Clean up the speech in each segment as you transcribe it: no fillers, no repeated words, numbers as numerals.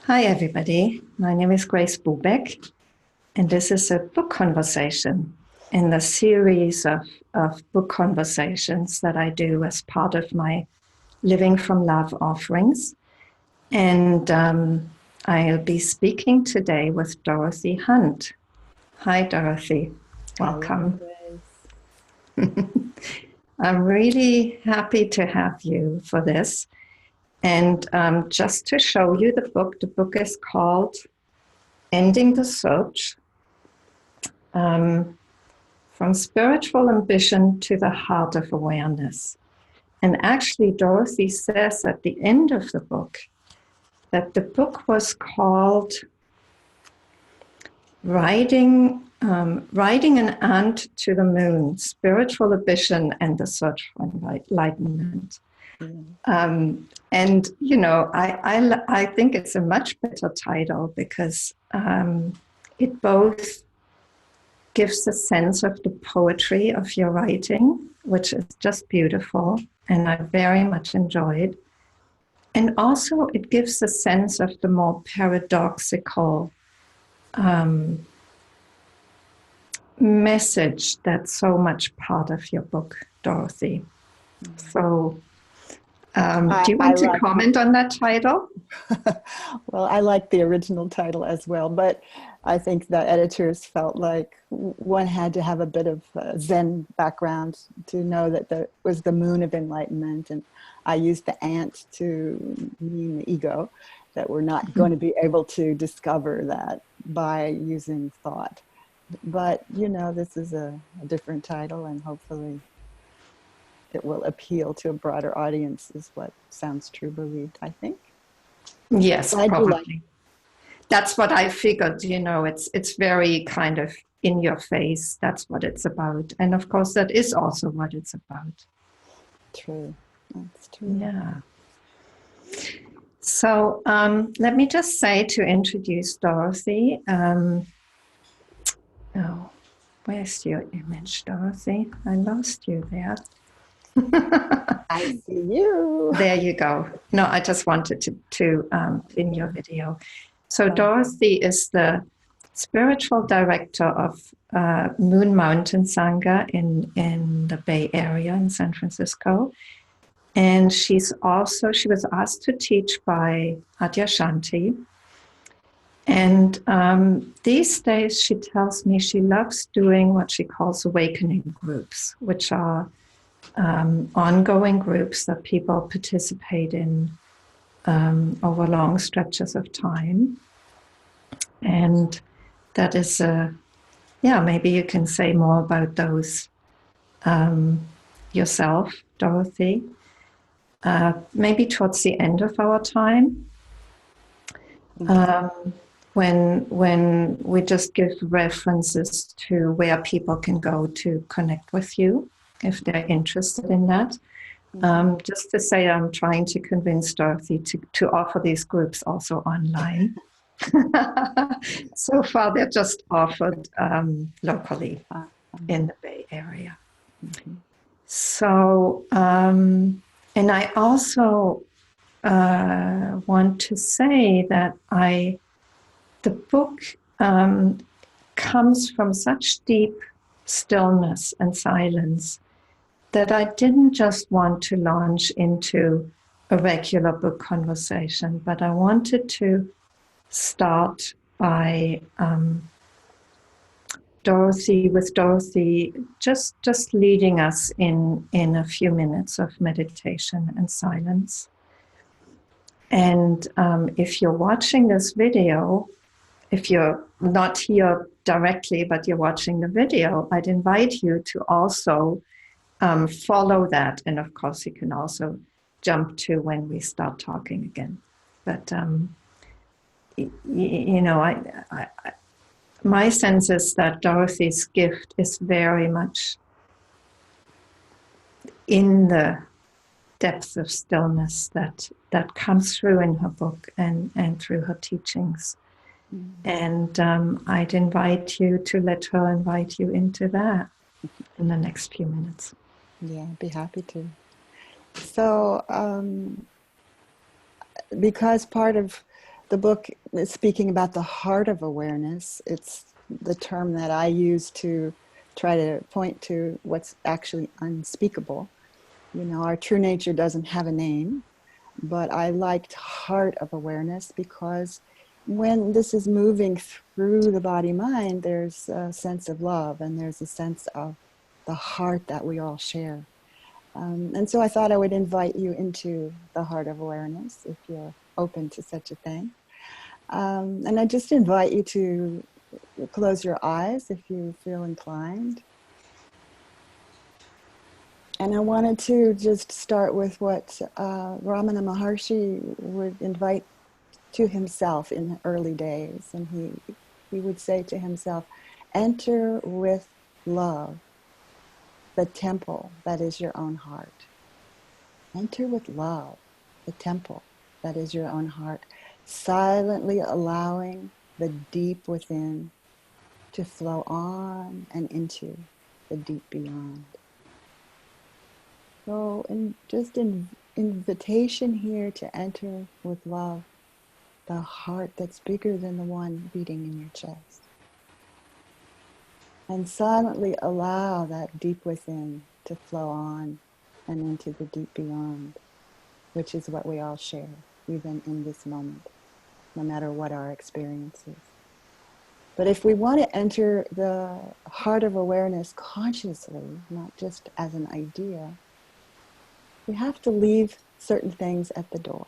Hi, everybody. My name is Grace Bubeck, and this is a book conversation in the series of book conversations that I do as part of my Living from Love offerings. And I'll be speaking today with Dorothy Hunt. Hi, Dorothy. Welcome. I'm really happy to have you for this. And just to show you the book is called Ending the Search, from Spiritual Ambition to the Heart of Awareness. And actually, Dorothy says at the end of the book that the book was called Riding an Ant to the Moon, Spiritual Ambition and the Search for Enlightenment. And, you know, I think it's a much better title because it both gives a sense of the poetry of your writing, which is just beautiful, and I very much enjoyed. And also it gives a sense of the more paradoxical message that's so much part of your book, Dorothy. So do you want to comment on that title? Well, I like the original title as well, but I think the editors felt like one had to have a bit of Zen background to know that there was the moon of enlightenment, and I used the ant to mean the ego, that we're not going to be able to discover that by using thought. But, you know, this is a different title, and hopefully it will appeal to a broader audience, is what sounds true believed, I think. Yes, probably. That's what I figured, you know, it's very kind of in your face. That's what it's about. And of course, that is also what it's about. True. That's true. Yeah. So let me just say, to introduce Dorothy, oh, where's your image, Dorothy? I lost you there. I see you. There you go. No, I just wanted to in your video. So Dorothy is the spiritual director of Moon Mountain Sangha in the Bay Area in San Francisco. And she was asked to teach by Adyashanti. And these days she tells me she loves doing what she calls awakening groups, which are ongoing groups that people participate in over long stretches of time. And that is, maybe you can say more about those yourself, Dorothy, maybe towards the end of our time, when we just give references to where people can go to connect with you if they're interested in that. Just to say, I'm trying to convince Dorothy to offer these groups also online. So far, they're just offered locally in the Bay Area. So, and I also want to say that the book comes from such deep stillness and silence that I didn't just want to launch into a regular book conversation, but I wanted to start by Dorothy just leading us in a few minutes of meditation and silence. And if you're watching this video, if you're not here directly, but you're watching the video, I'd invite you to also follow that. And of course, you can also jump to when we start talking again. But, you know, my sense is that Dorothy's gift is very much in the depth of stillness that comes through in her book and through her teachings. And I'd invite you to let her invite you into that in the next few minutes. Yeah, I'd be happy to. So, because part of The book is speaking about the heart of awareness. It's the term that I use to try to point to what's actually unspeakable. You know, our true nature doesn't have a name, but I liked heart of awareness because when this is moving through the body mind, there's a sense of love and there's a sense of the heart that we all share. And so I thought I would invite you into the heart of awareness if you're open to such a thing. And I just invite you to close your eyes if you feel inclined. And I wanted to just start with what Ramana Maharshi would invite to himself in the early days. And he would say to himself, enter with love the temple that is your own heart. Enter with love the temple that is your own heart, silently allowing the deep within to flow on and into the deep beyond. So, just an invitation here to enter with love the heart that's bigger than the one beating in your chest. And silently allow that deep within to flow on and into the deep beyond, which is what we all share, even in this moment, no matter what our experience is. But if we want to enter the heart of awareness consciously, not just as an idea, we have to leave certain things at the door.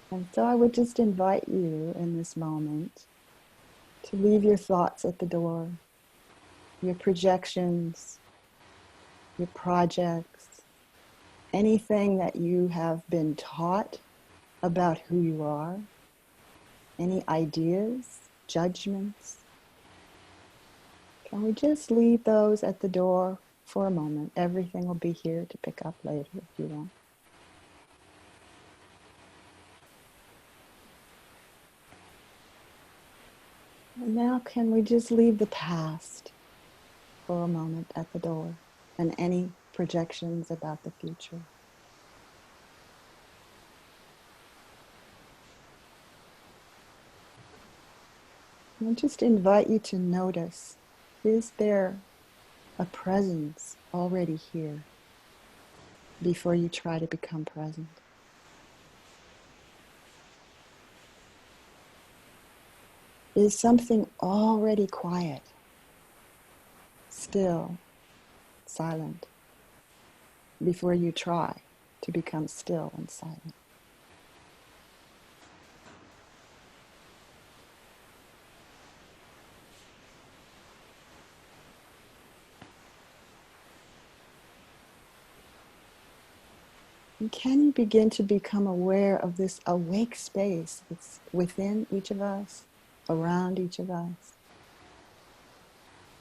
And so I would just invite you in this moment to leave your thoughts at the door, your projections, your projects, anything that you have been taught about who you are, any ideas, judgments. Can we just leave those at the door for a moment? Everything will be here to pick up later if you want. And now can we just leave the past for a moment at the door and any projections about the future? And just invite you to notice, is there a presence already here before you try to become present? Is something already quiet, still, silent, before you try to become still and silent? And can you begin to become aware of this awake space that's within each of us, around each of us?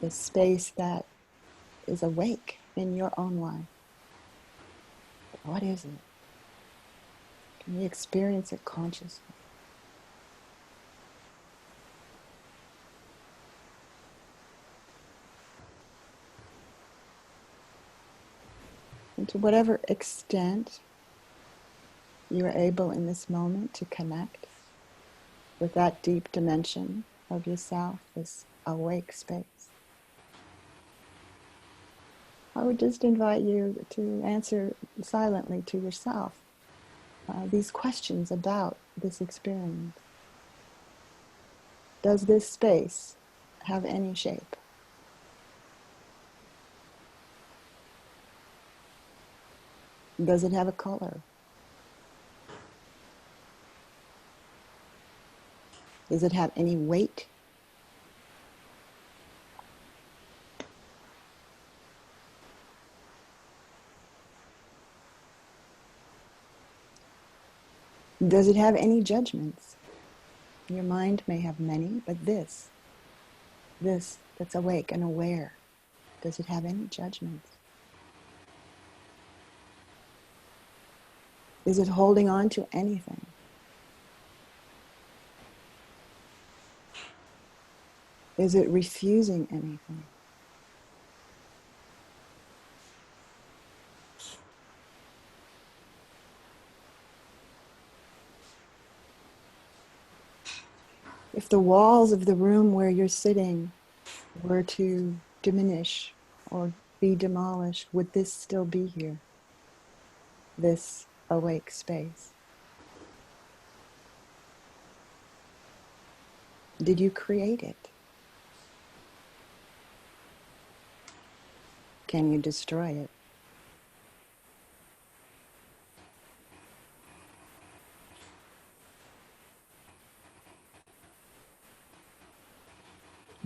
This space that is awake in your own life. What is it? Can you experience it consciously? And to whatever extent you are able in this moment to connect with that deep dimension of yourself, this awake space, I would just invite you to answer silently to yourself these questions about this experience. Does this space have any shape? Does it have a color? Does it have any weight? Does it have any judgments? Your mind may have many, but this that's awake and aware, does it have any judgments? Is it holding on to anything? Is it refusing anything? If the walls of the room where you're sitting were to diminish or be demolished, would this still be here? This awake space? Did you create it? Can you destroy it?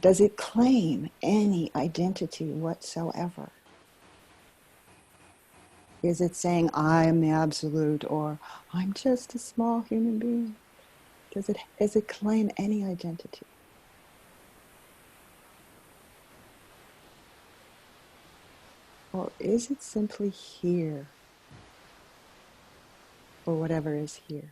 Does it claim any identity whatsoever? Is it saying, I am the absolute, or I'm just a small human being? Does it claim any identity? Or is it simply here for whatever is here?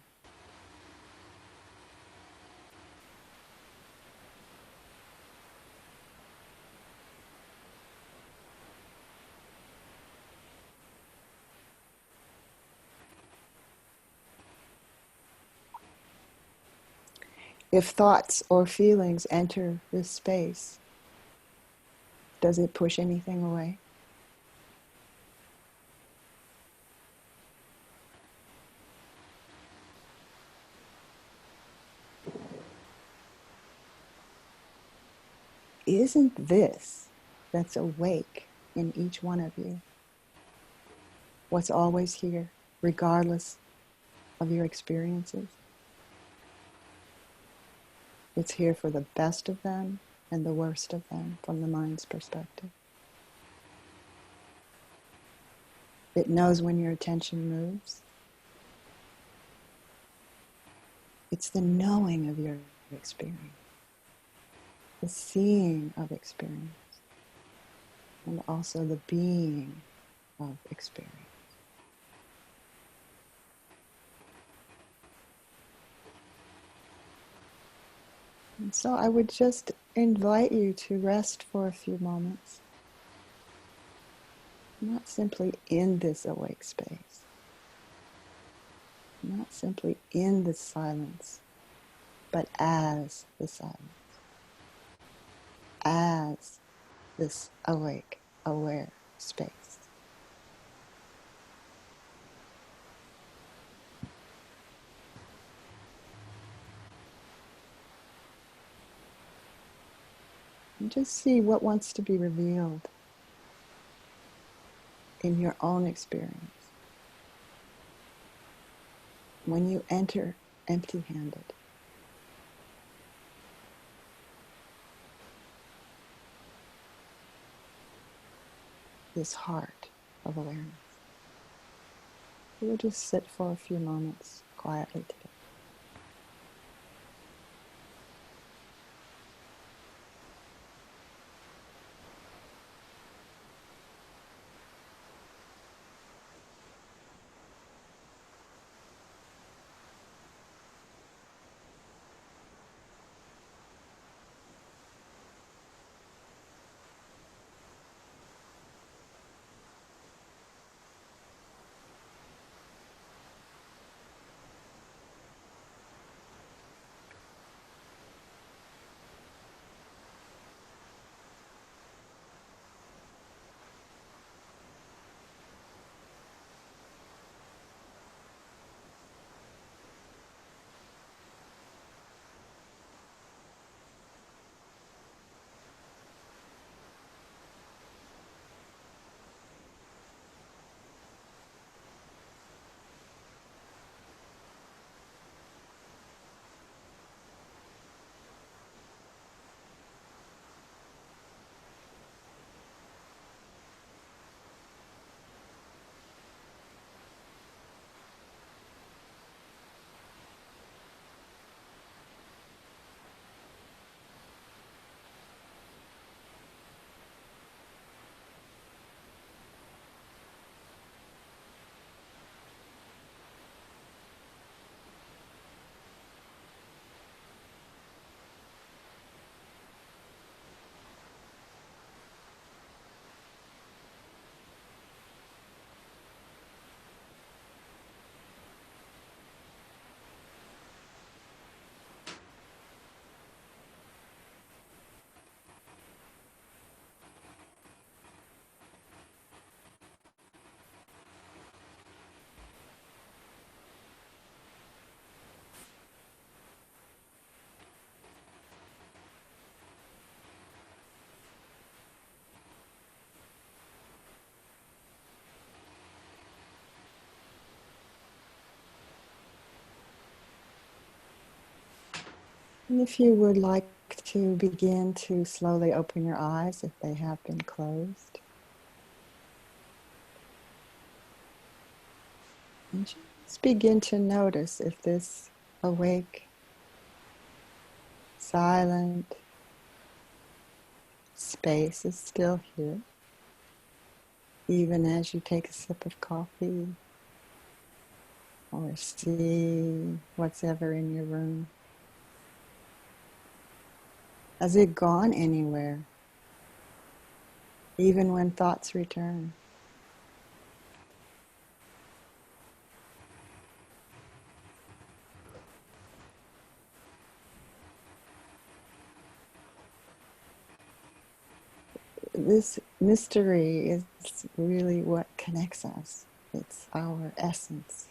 If thoughts or feelings enter this space, does it push anything away? Isn't this that's awake in each one of you what's always here, regardless of your experiences? It's here for the best of them and the worst of them from the mind's perspective. It knows when your attention moves. It's the knowing of your experience, the seeing of experience, and also the being of experience. And so I would just invite you to rest for a few moments, not simply in this awake space, not simply in the silence, but as the silence, as this awake, aware space. And just see what wants to be revealed in your own experience when you enter empty-handed. This heart of awareness. We'll just sit for a few moments quietly together. And if you would like to begin to slowly open your eyes if they have been closed. And just begin to notice if this awake, silent space is still here, even as you take a sip of coffee or see what's ever in your room. Has it gone anywhere, even when thoughts return? This mystery is really what connects us. It's our essence.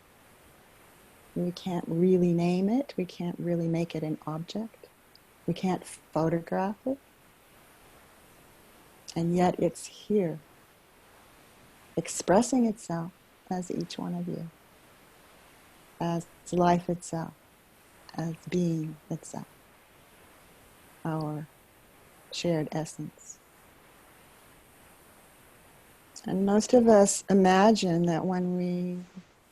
We can't really name it. We can't really make it an object. We can't photograph it. And yet it's here, expressing itself as each one of you, as life itself, as being itself, our shared essence. And most of us imagine that when we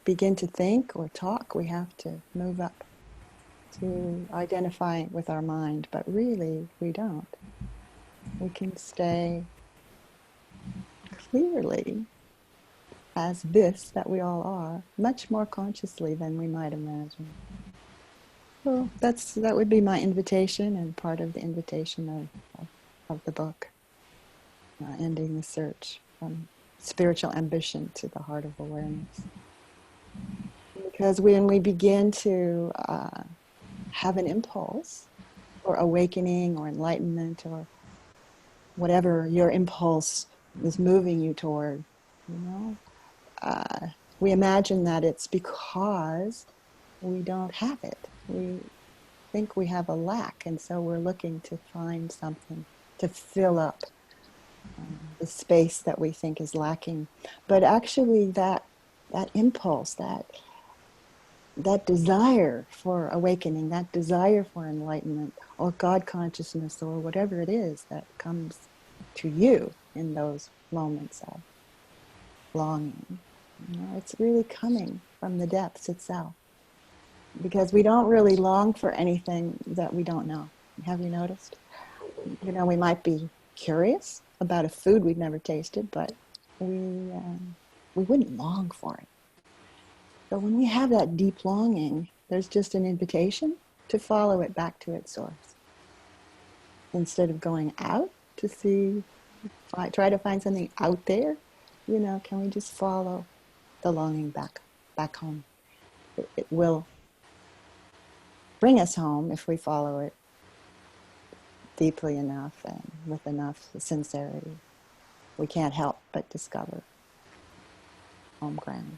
begin to think or talk, we have to move up to identify with our mind, but really we don't. We can stay clearly as this that we all are, much more consciously than we might imagine. So that would be my invitation, and part of the invitation of the book, Ending the Search from Spiritual Ambition to the Heart of Awareness. Because when we begin to have an impulse or awakening or enlightenment or whatever your impulse is moving you toward, we imagine that it's because we don't have it. We think we have a lack, and so we're looking to find something to fill up the space that we think is lacking. But actually that impulse, that desire for awakening, that desire for enlightenment or God consciousness or whatever it is that comes to you in those moments of longing, it's really coming from the depths itself. Because we don't really long for anything that we don't know. Have you noticed? We might be curious about a food we've never tasted, but we wouldn't long for it. So when we have that deep longing, there's just an invitation to follow it back to its source. Instead of going out to try to find something out there, can we just follow the longing back home? It will bring us home if we follow it deeply enough and with enough sincerity. We can't help but discover home ground.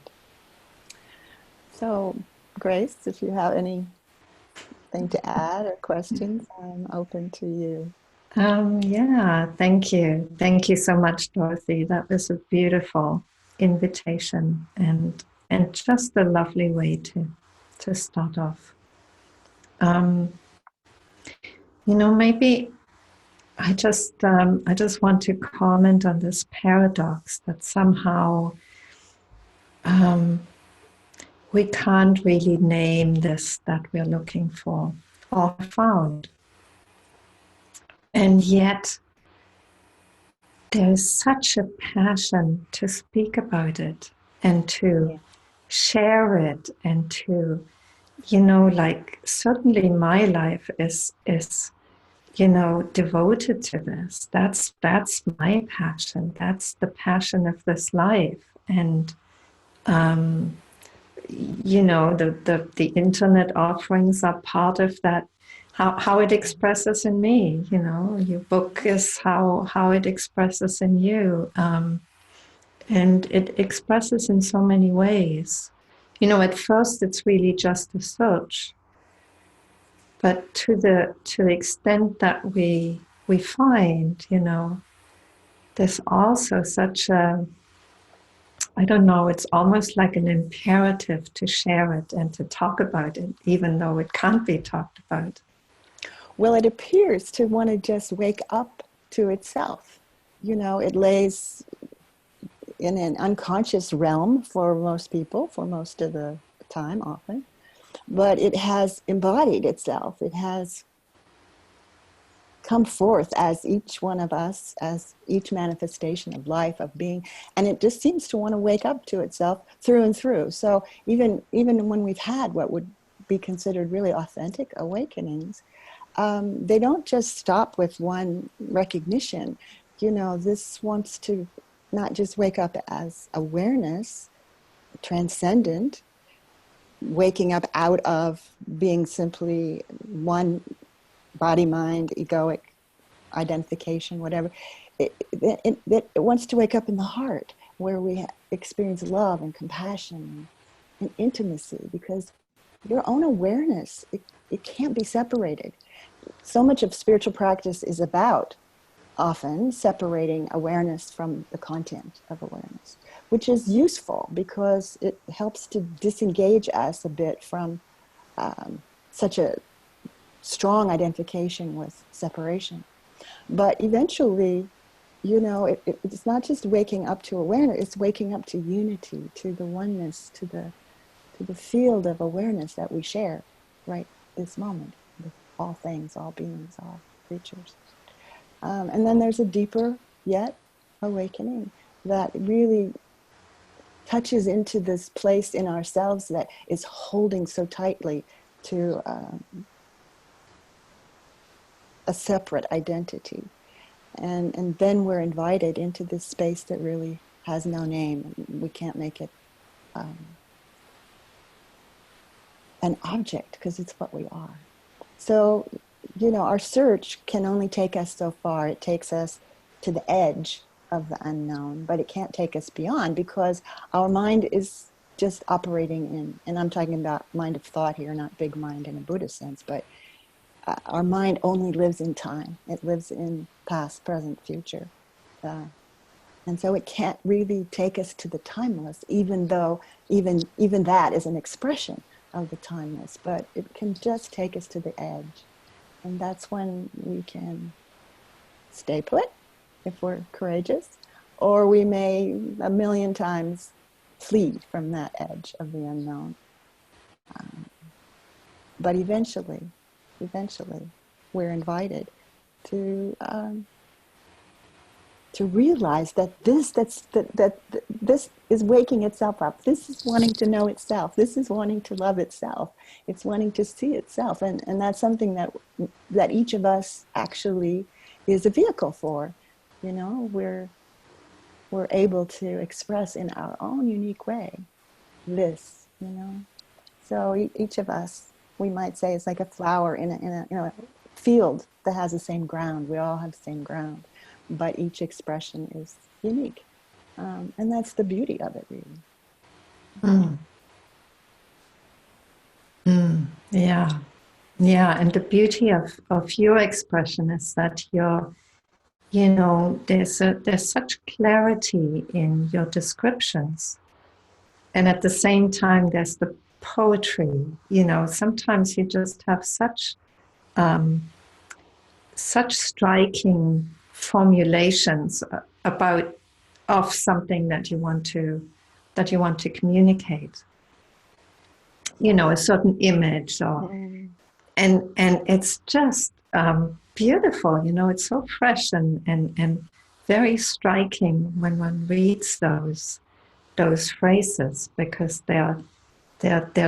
So, Grace, if you have anything to add or questions, I'm open to you. Yeah, thank you. Thank you so much, Dorothy. That was a beautiful invitation and just a lovely way to start off. Maybe I just want to comment on this paradox that somehow we can't really name this that we're looking for or found. And yet there's such a passion to speak about it and to share it and to, certainly my life is devoted to this. That's my passion. That's the passion of this life. And the internet offerings are part of that. How it expresses in me. Your book is how it expresses in you, and it expresses in so many ways. At first it's really just a search. But to the extent that we find, there's also such a, I don't know, it's almost like an imperative to share it and to talk about it, even though it can't be talked about. Well, it appears to want to just wake up to itself. You know, it lays in an unconscious realm for most people, for most of the time often, but it has embodied itself. It has come forth as each one of us, as each manifestation of life, of being, and it just seems to want to wake up to itself through and through. So even when we've had what would be considered really authentic awakenings, they don't just stop with one recognition. You know, this wants to not just wake up as awareness, transcendent, waking up out of being simply one body, mind, egoic identification, whatever. It wants to wake up in the heart where we experience love and compassion and intimacy, because your own awareness, it can't be separated. So much of spiritual practice is about often separating awareness from the content of awareness, which is useful because it helps to disengage us a bit from such a strong identification with separation. But eventually, you know, it's not just waking up to awareness, it's waking up to unity, to the oneness, to the field of awareness that we share right this moment with all things, all beings, all creatures. And then there's a deeper yet awakening that really touches into this place in ourselves that is holding so tightly to a separate identity. And then we're invited into this space that really has no name. We can't make it an object because it's what we are. So, you know, our search can only take us so far. It takes us to the edge of the unknown, but it can't take us beyond because our mind is just operating in, and I'm talking about mind of thought here, not big mind in a Buddhist sense, but our mind only lives in time. It lives in past, present, future. And so it can't really take us to the timeless, even though even that is an expression of the timeless, but it can just take us to the edge. And that's when we can stay put, if we're courageous, or we may a million times flee from that edge of the unknown. But eventually, we're invited to realize that this is waking itself up. This is wanting to know itself. This is wanting to love itself. It's wanting to see itself, and that's something that each of us actually is a vehicle for. You know, we're able to express in our own unique way this. You know, so each of us, we might say, is like a flower in a field that has the same ground. We all have the same ground, but each expression is unique. And that's the beauty of it, really. Yeah. Yeah. And the beauty of your expression is that there's such clarity in your descriptions. And at the same time, there's the poetry. You know, sometimes you just have such striking formulations of something that you want to communicate. You know, a certain image, and it's just beautiful. You know, it's so fresh and very striking when one reads those phrases, because they're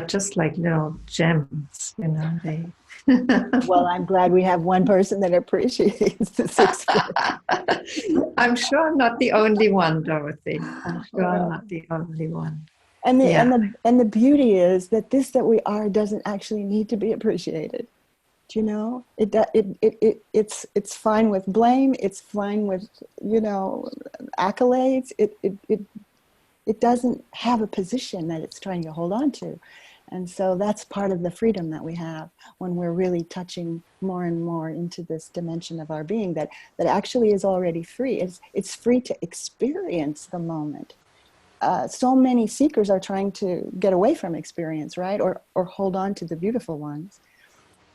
just like little gems. You know, they. Well, I'm glad we have one person that appreciates this expression. I'm sure I'm not the only one, Dorothy. I'm sure I'm not the only one. And the beauty is that this that we are doesn't actually need to be appreciated. Do you know? It's fine with blame. It's fine with, you know, accolades. It doesn't have a position that it's trying to hold on to. And so that's part of the freedom that we have when we're really touching more and more into this dimension of our being that actually is already free. It's free to experience the moment. So many seekers are trying to get away from experience, right? Or hold on to the beautiful ones.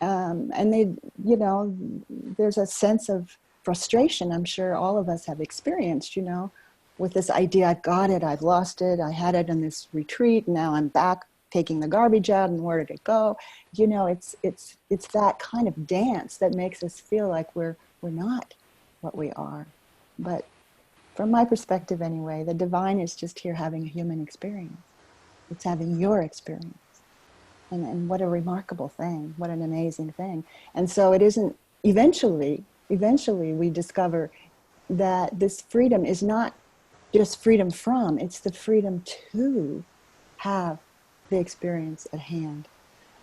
And they, you know, there's a sense of frustration, I'm sure all of us have experienced, you know, with this idea, I've got it, I've lost it, I had it in this retreat, now I'm back taking the garbage out, and where did it go? You know, it's that kind of dance that makes us feel like we're not what we are. But from my perspective anyway, the divine is just here having a human experience. It's having your experience. And what a remarkable thing, what an amazing thing. And so it isn't, eventually we discover that this freedom is not just freedom from, it's the freedom to have the experience at hand.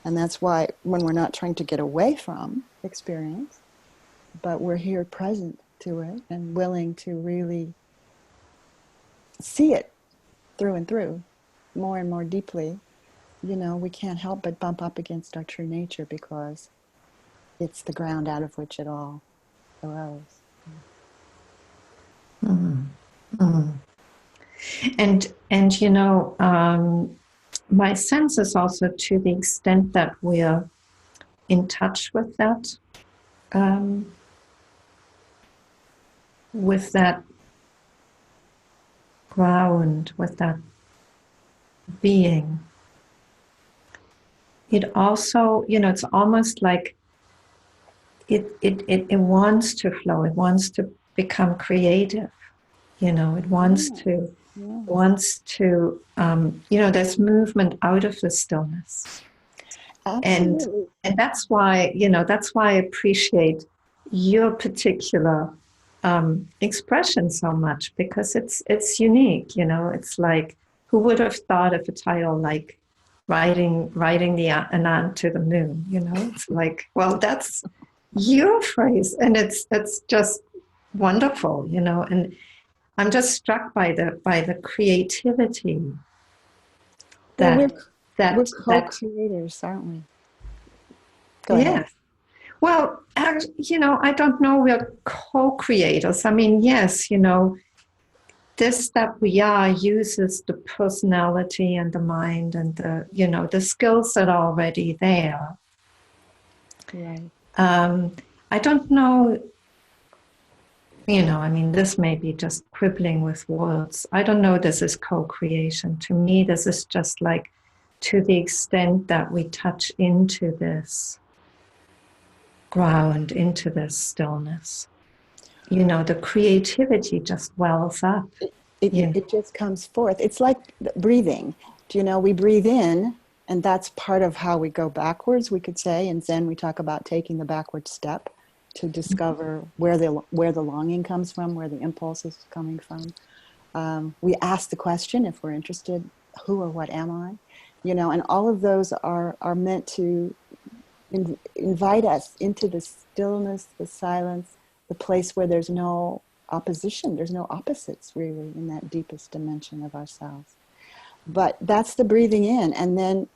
And that's why when we're not trying to get away from experience, but we're here present to it and willing to really see it through and through more and more deeply, you know, we can't help but bump up against our true nature because it's the ground out of which it all arose. Mm. Mm. And you know, my sense is also, to the extent that we're in touch with that ground, with that being, it also, you know, it's almost like it wants to flow, it wants to become creative, you know, it wants to you know, there's movement out of the stillness. Absolutely. And that's why, you know, that's why I appreciate your particular expression so much, because it's unique, you know. It's like, who would have thought of a title like riding the Anand to the moon, you know? It's like, well, that's your phrase, and it's just wonderful, you know. And I'm just struck by the creativity Well, that we're co-creators, aren't we? Go yes. ahead. Well, you know, I don't know, we're co-creators. I mean, yes, you know, this that we are uses the personality and the mind and the, you know, the skills that are already there. Right. I don't know, you know, I mean, this may be just quibbling with words. I don't know, this is co-creation. To me, this is just like, to the extent that we touch into this ground, into this stillness, you know, the creativity just wells up. It just comes forth. It's like breathing. Do you know, we breathe in, and that's part of how we go backwards, we could say. In Zen, we talk about taking the backward step to discover where the longing comes from, where the impulse is coming from. We ask the question, if we're interested, who or what am I? You know, and all of those are meant to invite us into the stillness, the silence, the place where there's no opposition, there's no opposites really in that deepest dimension of ourselves. But that's the breathing in, and then,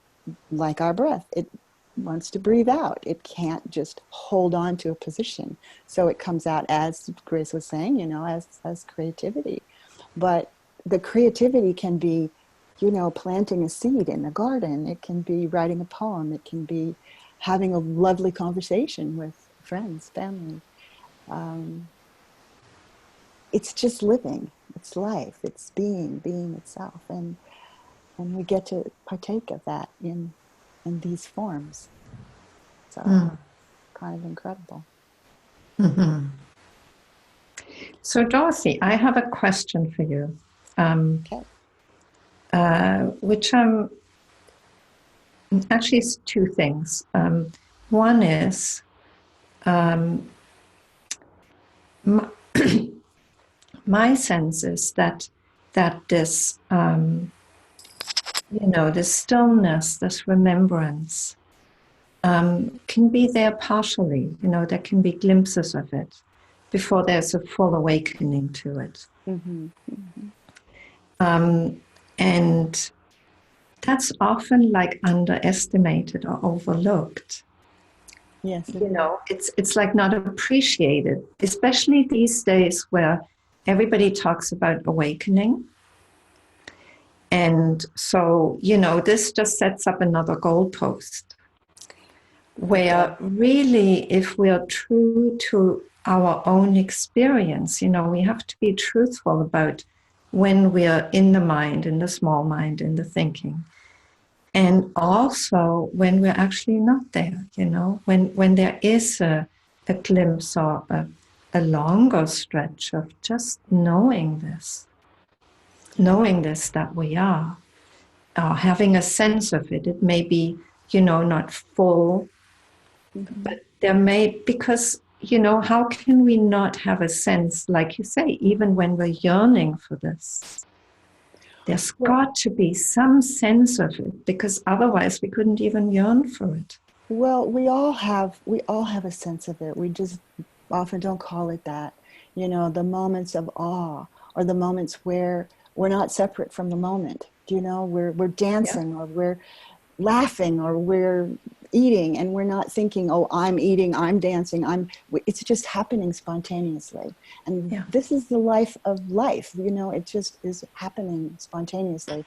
like our breath, it wants to breathe out. It can't just hold on to a position. So it comes out, as Grace was saying, you know, as creativity. But the creativity can be, you know, planting a seed in a garden. It can be writing a poem. It can be having a lovely conversation with friends, family. It's just living. It's life. It's being itself. And we get to partake of that in these forms. So kind of incredible. Mm-hmm. So, Dorothy, I have a question for you, Okay. which actually is two things. One is, my sense is that this, you know, this stillness, this remembrance, can be there partially. You know, there can be glimpses of it before there's a full awakening to it. Mm-hmm. Mm-hmm. And that's often like underestimated or overlooked. Yes, You know, it's like not appreciated, especially these days where everybody talks about awakening. And so, you know, this just sets up another goalpost. where really, if we are true to our own experience, we have to be truthful about when we are in the mind, in the small mind, in the thinking. And also when we're actually not there, when there is a glimpse or a longer stretch of just knowing this, that we are, having a sense of it. It may be, not full, but there may, because, how can we not have a sense, like you say, even when we're yearning for this? There's got to be some sense of it, because otherwise we couldn't even yearn for it. Well, we all have a sense of it. We just often don't call it that. The moments of awe, or the moments where we're not separate from the moment. We're dancing, or we're laughing, or we're eating, and we're not thinking, oh, I'm eating, I'm dancing, it's just happening spontaneously. And this is the life of life. It just is happening spontaneously.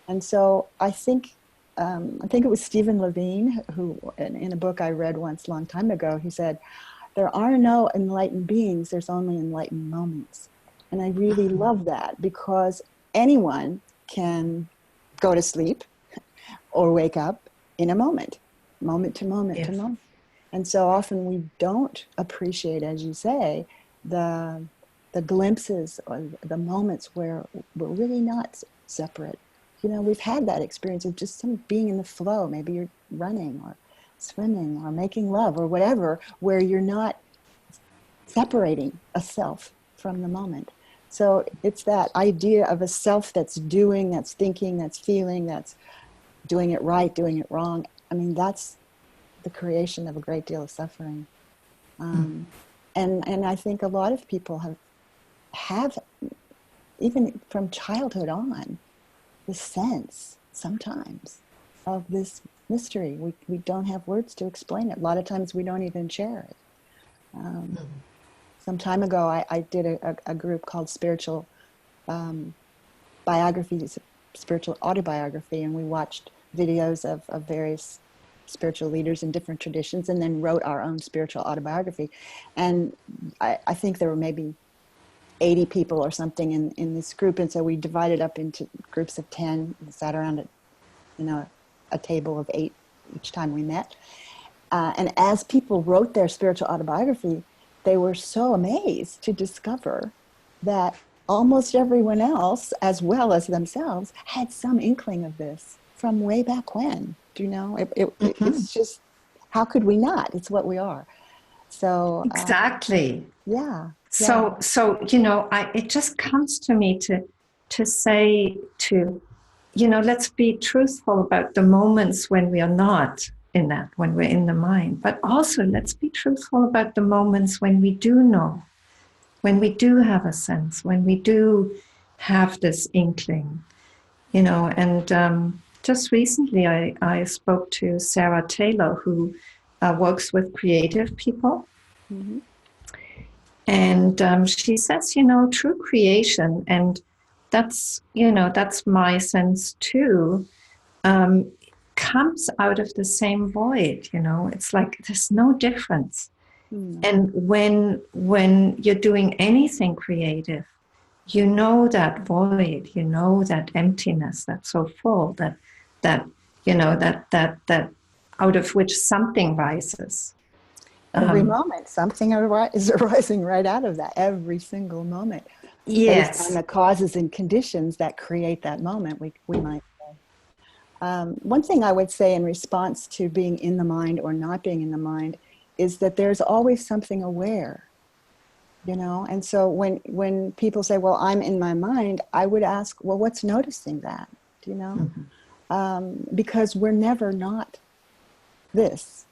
And so I think it was Stephen Levine who, in a book I read once a long time ago, he said, there are no enlightened beings, there's only enlightened moments. And I really love that, because anyone can go to sleep or wake up in a moment to moment to moment. And so often we don't appreciate, as you say, the glimpses or the moments where we're really not separate. We've had that experience of just being in the flow. Maybe you're running or swimming or making love or whatever, where you're not separating a self from the moment. So it's that idea of a self that's doing, that's thinking, that's feeling, that's doing it right, doing it wrong. I mean, that's the creation of a great deal of suffering. And I think a lot of people have even from childhood on, the sense sometimes of this mystery. We don't have words to explain it. A lot of times we don't even share it. Some time ago, I did a group called Spiritual Spiritual Autobiography, and we watched videos of various spiritual leaders in different traditions, and then wrote our own spiritual autobiography. And I think there were maybe 80 people or something in this group, and so we divided up into groups of 10 and sat around a table of 8 each time we met. And as people wrote their spiritual autobiography, they were so amazed to discover that almost everyone else, as well as themselves, had some inkling of this from way back when. Do you know? It's just, how could we not? It's what we are. So exactly. Yeah. So it just comes to me to say let's be truthful about the moments when we are not in that, when we're in the mind, but also let's be truthful about the moments when we do know, when we do have a sense, when we do have this inkling, and just recently I spoke to Sarah Taylor, who works with creative people. Mm-hmm. And she says, true creation, and that's my sense too, comes out of the same void. It's like there's no difference. And when you're doing anything creative, that void, that emptiness that's so full, that out of which something rises. Every moment, something is arising right out of that, every single moment. Yes. Based on the causes and conditions that create that moment, we might say. One thing I would say in response to being in the mind or not being in the mind is that there's always something aware, And so when people say, well, I'm in my mind, I would ask, well, what's noticing that? Because we're never not this,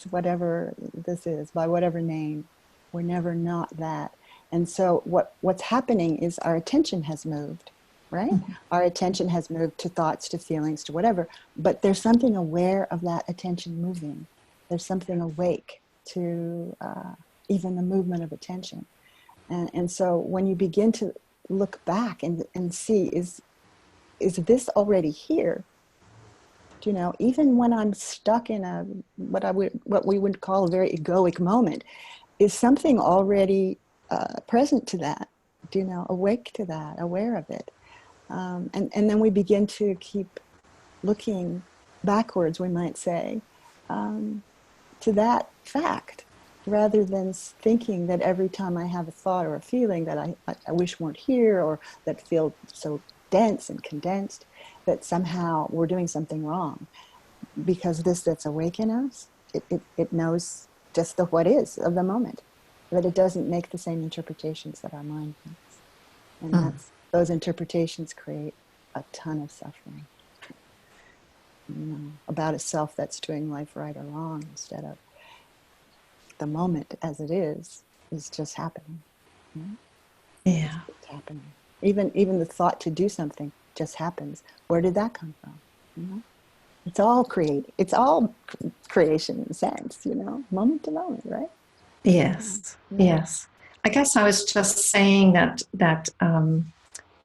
whatever this is, by whatever name, we're never not that. And so what's happening is our attention has moved, right? Mm-hmm. Our attention has moved to thoughts, to feelings, to whatever, but there's something aware of that attention moving. There's something awake to even the movement of attention. And so when you begin to look back and see, is this already here? You know, even when I'm stuck in what we would call a very egoic moment, is something already present to that, you know, awake to that, aware of it. And then we begin to keep looking backwards, we might say, to that fact, rather than thinking that every time I have a thought or a feeling that I wish weren't here, or that feel so dense and condensed, that somehow we're doing something wrong. Because this that's awake in us, it knows just the what is of the moment, that it doesn't make the same interpretations that our mind makes. And those interpretations create a ton of suffering, you know, about a self that's doing life right or wrong, instead of the moment as it is just happening. You know? Yeah. It's happening. Even the thought to do something just happens. Where did that come from? You know? It's all creation in a sense, you know, moment to moment, right? Yes. Yeah. Yes. I guess I was just saying that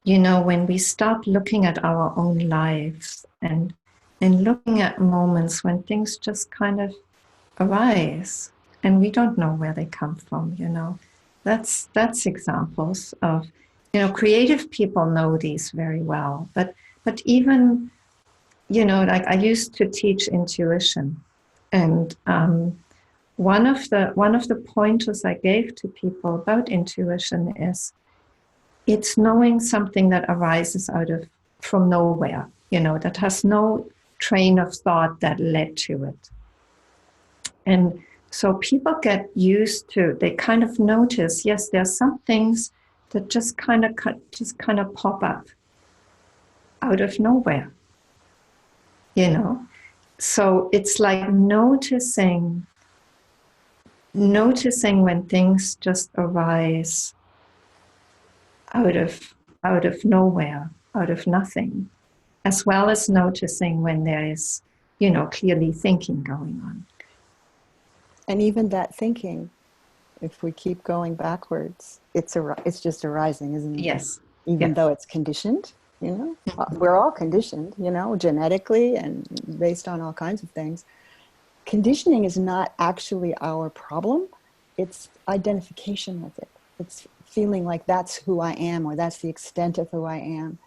you know, when we start looking at our own lives and looking at moments when things just kind of arise and we don't know where they come from, you know, that's examples of, you know, creative people know these very well, but even, you know, like I used to teach intuition, and one of the pointers I gave to people about intuition is it's knowing something that arises from nowhere, you know, that has no train of thought that led to it. And so people get used to, they kind of notice, yes, there are some things that just kind of pop up out of nowhere, you know. So it's like noticing when things just arise out of nowhere, out of nothing, as well as noticing when there is, you know, clearly thinking going on. And even that thinking, if we keep going backwards, it's just arising, isn't it? Yes. Even Yes. though it's conditioned, you know, we're all conditioned, you know, genetically and based on all kinds of things. Conditioning is not actually our problem. It's identification with it. It's feeling like that's who I am, or that's the extent of who I am.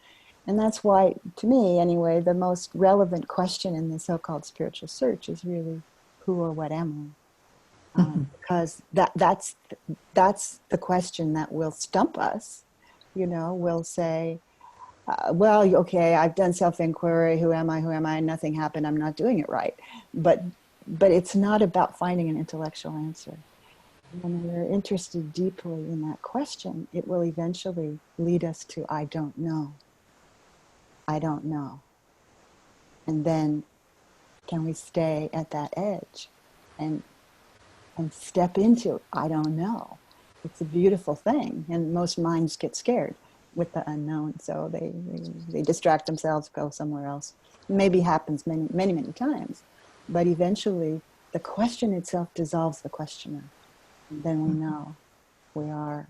And that's why, to me anyway, the most relevant question in the so-called spiritual search is really, who or what am I? Because that's the question that will stump us. You know, we'll say, well, okay, I've done self-inquiry. Who am I? Who am I? Nothing happened. I'm not doing it right. But it's not about finding an intellectual answer. When we're interested deeply in that question, it will eventually lead us to, I don't know. I don't know. And then can we stay at that edge and step into, I don't know. It's a beautiful thing. And most minds get scared with the unknown. So they distract themselves, go somewhere else. Maybe happens many times. But eventually, the question itself dissolves the questioner. And then we know we are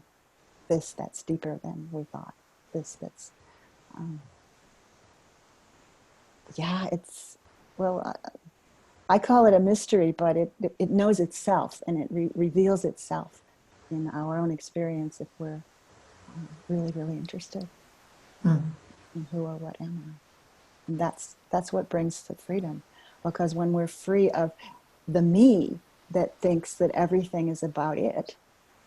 this that's deeper than we thought. This that's, it's, well, I call it a mystery, but it knows itself, and it reveals itself in our own experience if we're really, really interested in who or what am I. And that's what brings the freedom. Because when we're free of the me that thinks that everything is about it,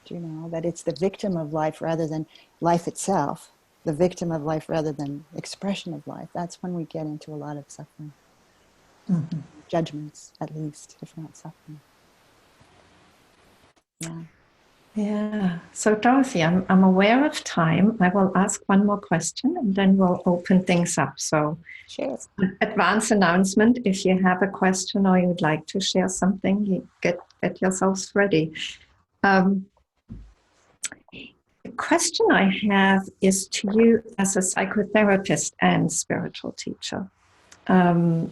you know, that it's the victim of life rather than life itself, the victim of life rather than expression of life, that's when we get into a lot of suffering. Judgments, at least, if not suffering. Yeah. So Dorothy, I'm aware of time. I will ask one more question and then we'll open things up. So Sure. Advance announcement, if you have a question or you'd like to share something, you get yourselves ready. The question I have is to you as a psychotherapist and spiritual teacher. You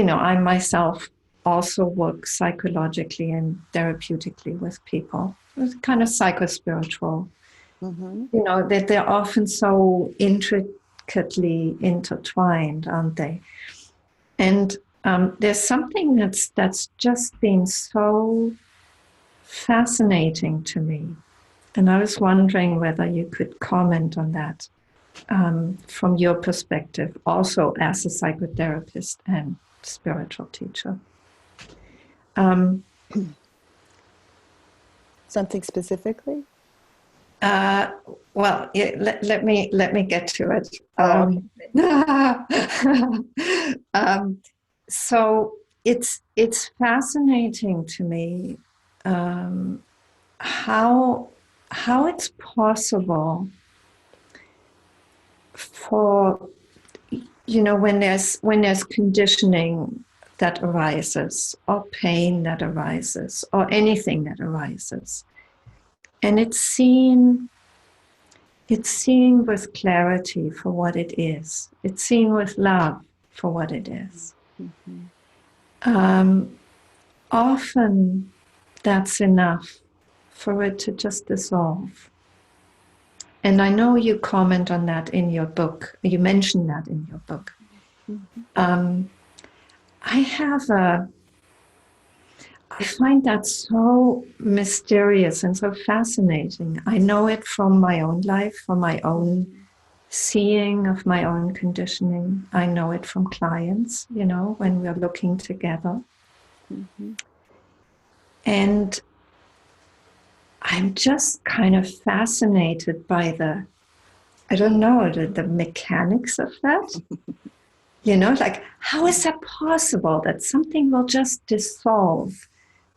know, I myself also work psychologically and therapeutically with people. It's kind of psychospiritual. You know, that they're often so intricately intertwined, aren't they? And there's something that's just been so fascinating to me. And I was wondering whether you could comment on that from your perspective, also as a psychotherapist and spiritual teacher. Something specifically? Well, yeah, let me get to it. Okay. So it's fascinating to me how it's possible for, you know, when there's conditioning that arises, or pain that arises, or anything that arises, and it's seen with clarity for what it is. It's seen with love for what it is. Often that's enough for it to just dissolve. And I know you comment on that in your book. You mention that in your book. I find that so mysterious and so fascinating. I know it from my own life, from my own seeing of my own conditioning. I know it from clients, you know, when we're looking together. And I'm just kind of fascinated by the mechanics of that. You know, like, how is that possible that something will just dissolve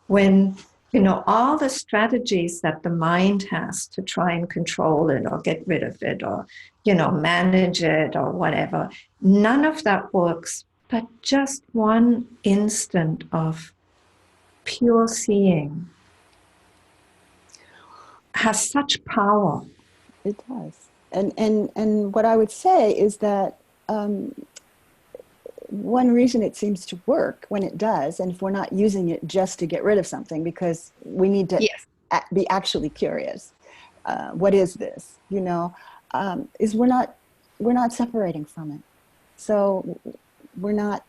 when, you know, all the strategies that the mind has to try and control it or get rid of it or, you know, manage it or whatever, none of that works, but just one instant of pure seeing has such power. It does. And what I would say is that one reason it seems to work when it does, and if we're not using it just to get rid of something, because we need to be actually curious, what is this? You know, is we're not separating from it. So we're not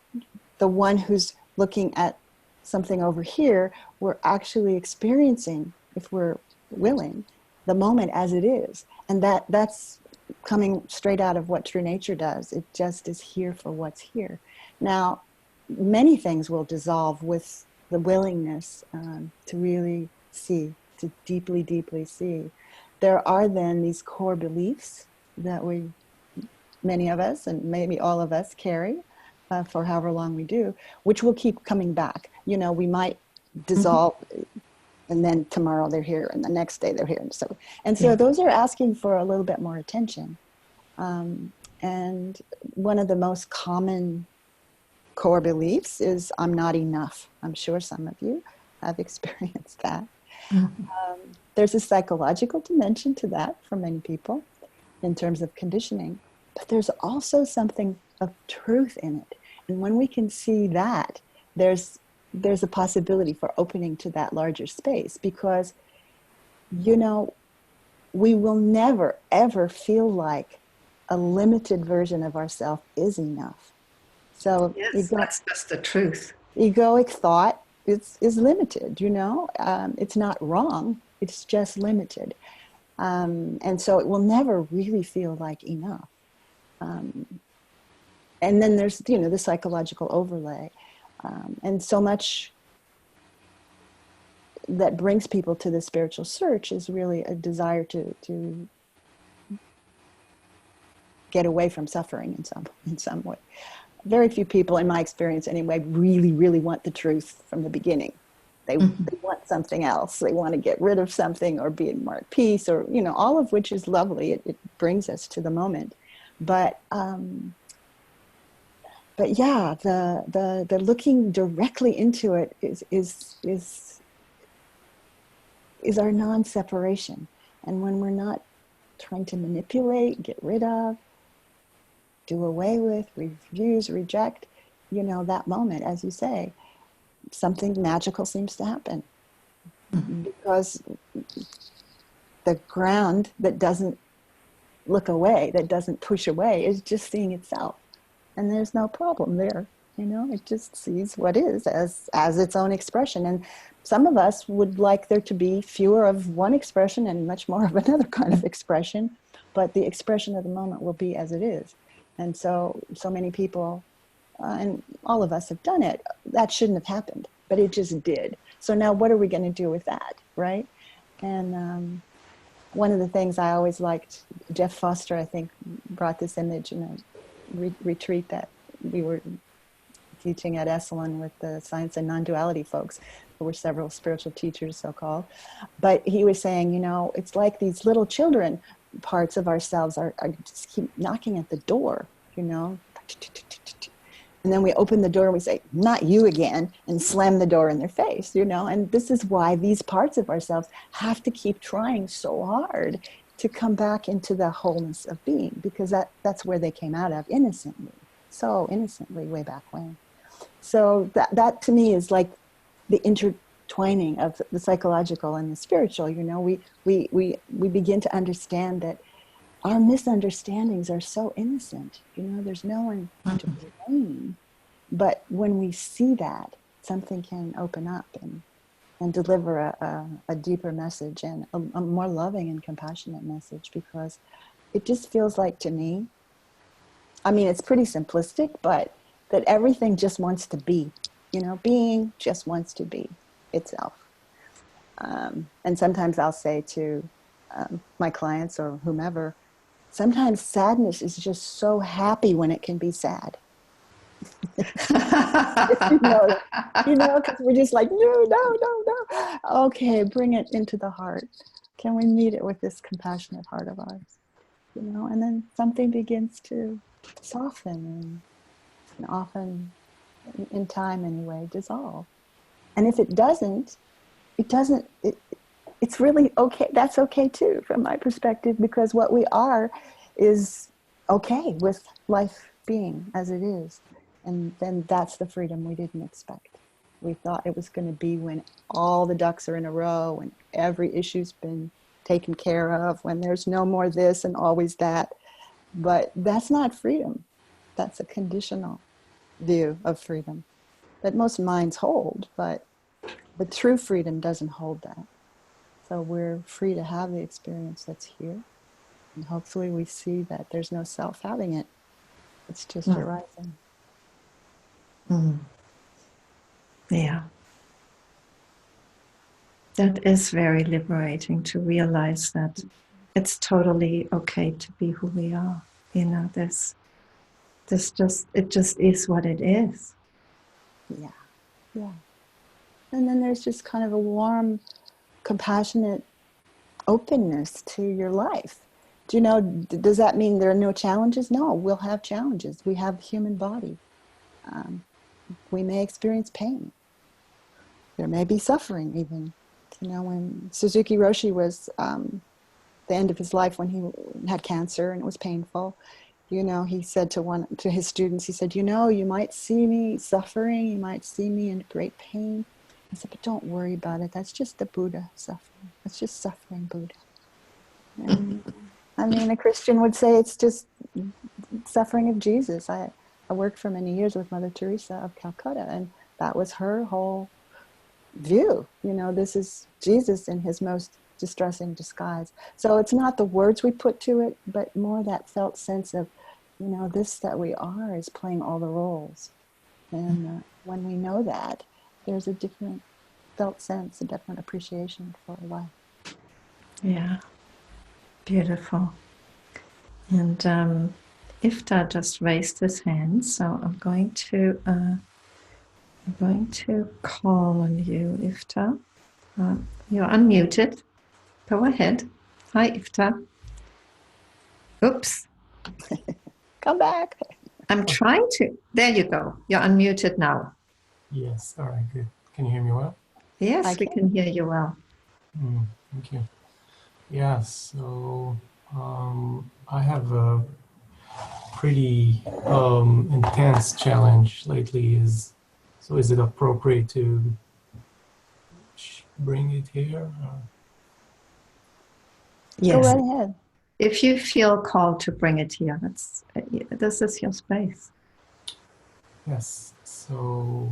the one who's looking at something over here. We're actually experiencing, if we're willing, the moment as it is, and that's coming straight out of what true nature does. It just is here for what's here. Now, many things will dissolve with the willingness to really see, to deeply, deeply see. There are then these core beliefs that many of us, and maybe all of us, carry for however long we do, which will keep coming back. You know, we might dissolve, and then tomorrow they're here, and the next day they're here, and so those are asking for a little bit more attention. And one of the most common core beliefs is I'm not enough. I'm sure some of you have experienced that. There's a psychological dimension to that for many people in terms of conditioning, but there's also something of truth in it. And when we can see that, there's a possibility for opening to that larger space, because, you know, we will never, ever feel like a limited version of ourselves is enough. So that's just the truth. Egoic thought is limited, you know. It's not wrong. It's just limited. And so it will never really feel like enough. And then there's, you know, the psychological overlay. And so much that brings people to the spiritual search is really a desire to get away from suffering in some way. Very few people, in my experience anyway, really, really want the truth from the beginning. They want something else. They want to get rid of something or be more at peace, or, you know, all of which is lovely. It brings us to the moment. But yeah, the looking directly into it is our non-separation. And when we're not trying to manipulate, get rid of, do away with, refuse, reject, you know, that moment, as you say, something magical seems to happen. Because the ground that doesn't look away, that doesn't push away, is just seeing itself. And there's no problem there. You know, it just sees what is as its own expression. And some of us would like there to be fewer of one expression and much more of another kind of expression, but the expression of the moment will be as it is. And so many people, and all of us have done it, that shouldn't have happened, but it just did. So now what are we going to do with that, right? And one of the things I always liked, Jeff Foster, I think, brought this image in a retreat that we were teaching at Esalen with the science and non-duality folks. There were several spiritual teachers, so-called. But he was saying, you know, it's like these little children parts of ourselves are just keep knocking at the door, you know. And then we open the door and we say, not you again, and slam the door in their face, you know. And this is why these parts of ourselves have to keep trying so hard to come back into the wholeness of being, because that's where they came out of, innocently, so innocently way back when. So that to me is like the intertwining of the psychological and the spiritual. You know, we begin to understand that our misunderstandings are so innocent. You know, there's no one to blame. But when we see that, something can open up and deliver a deeper message, and a more loving and compassionate message, because it just feels like, to me, I mean, it's pretty simplistic, but that everything just wants to be, you know, being just wants to be itself. And sometimes I'll say to my clients or whomever, sometimes sadness is just so happy when it can be sad. you know, because we're just like, no. Okay, bring it into the heart. Can we meet it with this compassionate heart of ours? You know, and then something begins to soften and often, in time anyway, dissolve. And if it doesn't, it's really okay. That's okay too, from my perspective, because what we are is okay with life being as it is. And then that's the freedom we didn't expect. We thought it was going to be when all the ducks are in a row, when every issue's been taken care of, when there's no more this and always that. But that's not freedom. That's a conditional view of freedom that most minds hold, but the true freedom doesn't hold that. So we're free to have the experience that's here. And hopefully we see that there's no self having it. It's just arising. Yeah. That is very liberating, to realize that it's totally okay to be who we are. You know, it just is what it is. Yeah. And then there's just kind of a warm, compassionate openness to your life. Do you know, does that mean there are no challenges? No, we'll have challenges. We have a human body. We may experience pain. There may be suffering even. You know, when Suzuki Roshi was the end of his life, when he had cancer and it was painful, you know, he said to his students, he said, you know, you might see me suffering, you might see me in great pain. I said, but don't worry about it. That's just the Buddha suffering. That's just suffering Buddha. And I mean, a Christian would say it's just suffering of Jesus. I worked for many years with Mother Teresa of Calcutta, and that was her whole view. You know, this is Jesus in his most distressing disguise. So it's not the words we put to it, but more that felt sense of, you know, this that we are is playing all the roles. And when we know that, there's a different felt sense, a different appreciation for life. Yeah, beautiful. And Iftar just raised his hand, so I'm going to call on you, Iftar. You're unmuted. Go ahead. Hi, Iftar. Oops. Come back. I'm trying to. There you go. You're unmuted now. Yes. All right. Good. Can you hear me well? Yes, we can hear you well. Thank you. Yeah. So I have a pretty intense challenge lately. Is it appropriate to bring it here? Yes. Go right ahead. If you feel called to bring it here, this is your space. Yes. So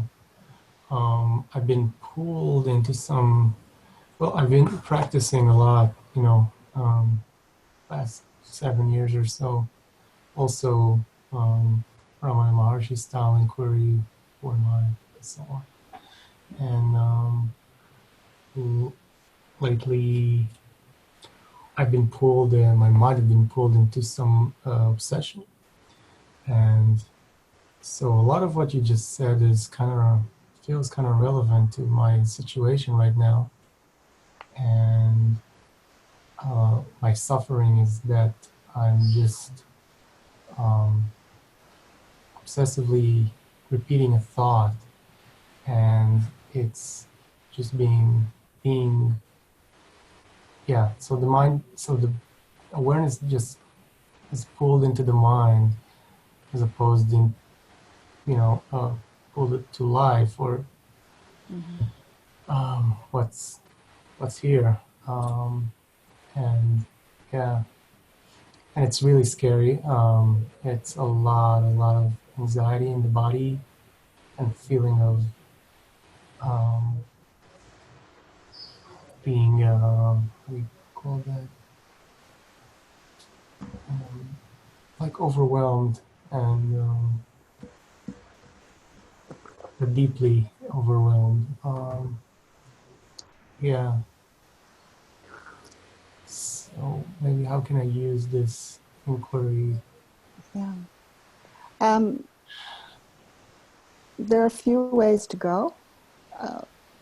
I've been pulled into some. Well, I've been practicing a lot. Last 7 years or so. Also, Ramana Maharshi style inquiry for my and so on. And lately, I've been pulled. My mind has been pulled into some obsession, and so a lot of what you just said is kind of feels kind of relevant to my situation right now. And my suffering is that I'm just um, obsessively repeating a thought, and it's just being yeah. So the awareness just is pulled into the mind as opposed to pulled it to life or what's here. And yeah, and it's really scary. It's a lot of anxiety in the body and feeling of being, how do you call that? Like overwhelmed and deeply overwhelmed. Yeah. So maybe how can I use this inquiry? Yeah. There are a few ways to go.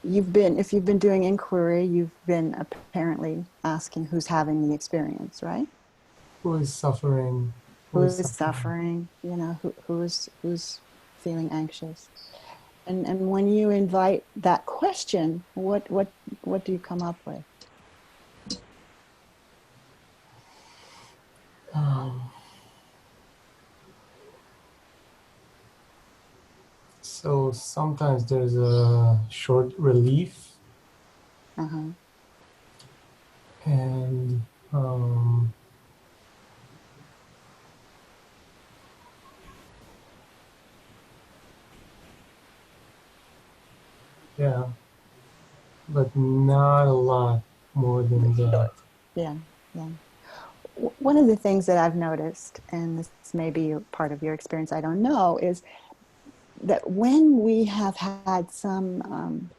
If you've been doing inquiry, you've been apparently asking who's having the experience, right? Who is suffering? Who Who is is suffering? suffering? Who's feeling anxious? And when you invite that question, what do you come up with? Um, so sometimes there's a short relief Uh-huh. and um, yeah, but not a lot more than that. Yeah, yeah. One of the things that I've noticed, and this may be part of your experience, I don't know, is that when we have had some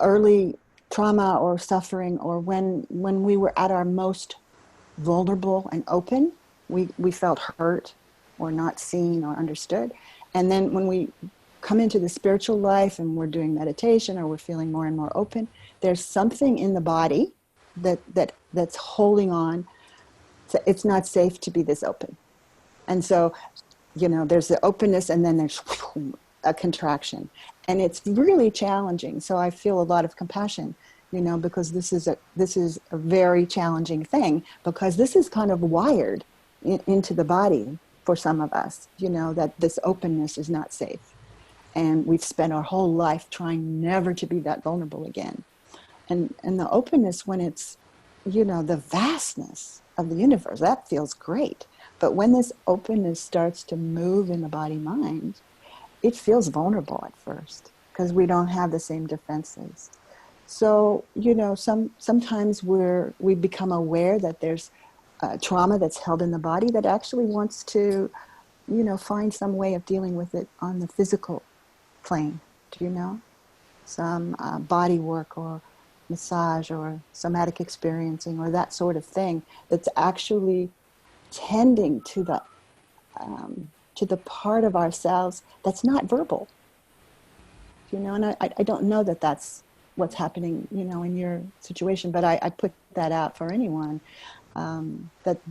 early trauma or suffering, or when we were at our most vulnerable and open, we felt hurt or not seen or understood. And then when we come into the spiritual life and we're doing meditation or we're feeling more and more open, there's something in the body that's holding on. So it's not safe to be this open. And so, there's the openness and then there's a contraction. And it's really challenging. So I feel a lot of compassion, because this is a very challenging thing, because this is kind of wired into the body for some of us, that this openness is not safe. And we've spent our whole life trying never to be that vulnerable again. And the openness, when it's the vastness of the universe, that feels great. But when this openness starts to move in the body mind, it feels vulnerable at first because we don't have the same defenses. So sometimes we become aware that there's trauma that's held in the body that actually wants to find some way of dealing with it on the physical plane. Do you know? Some body work or massage or somatic experiencing or that sort of thing that's actually tending to the part of ourselves that's not verbal. And I don't know that that's what's happening, in your situation, but I put that out for anyone, that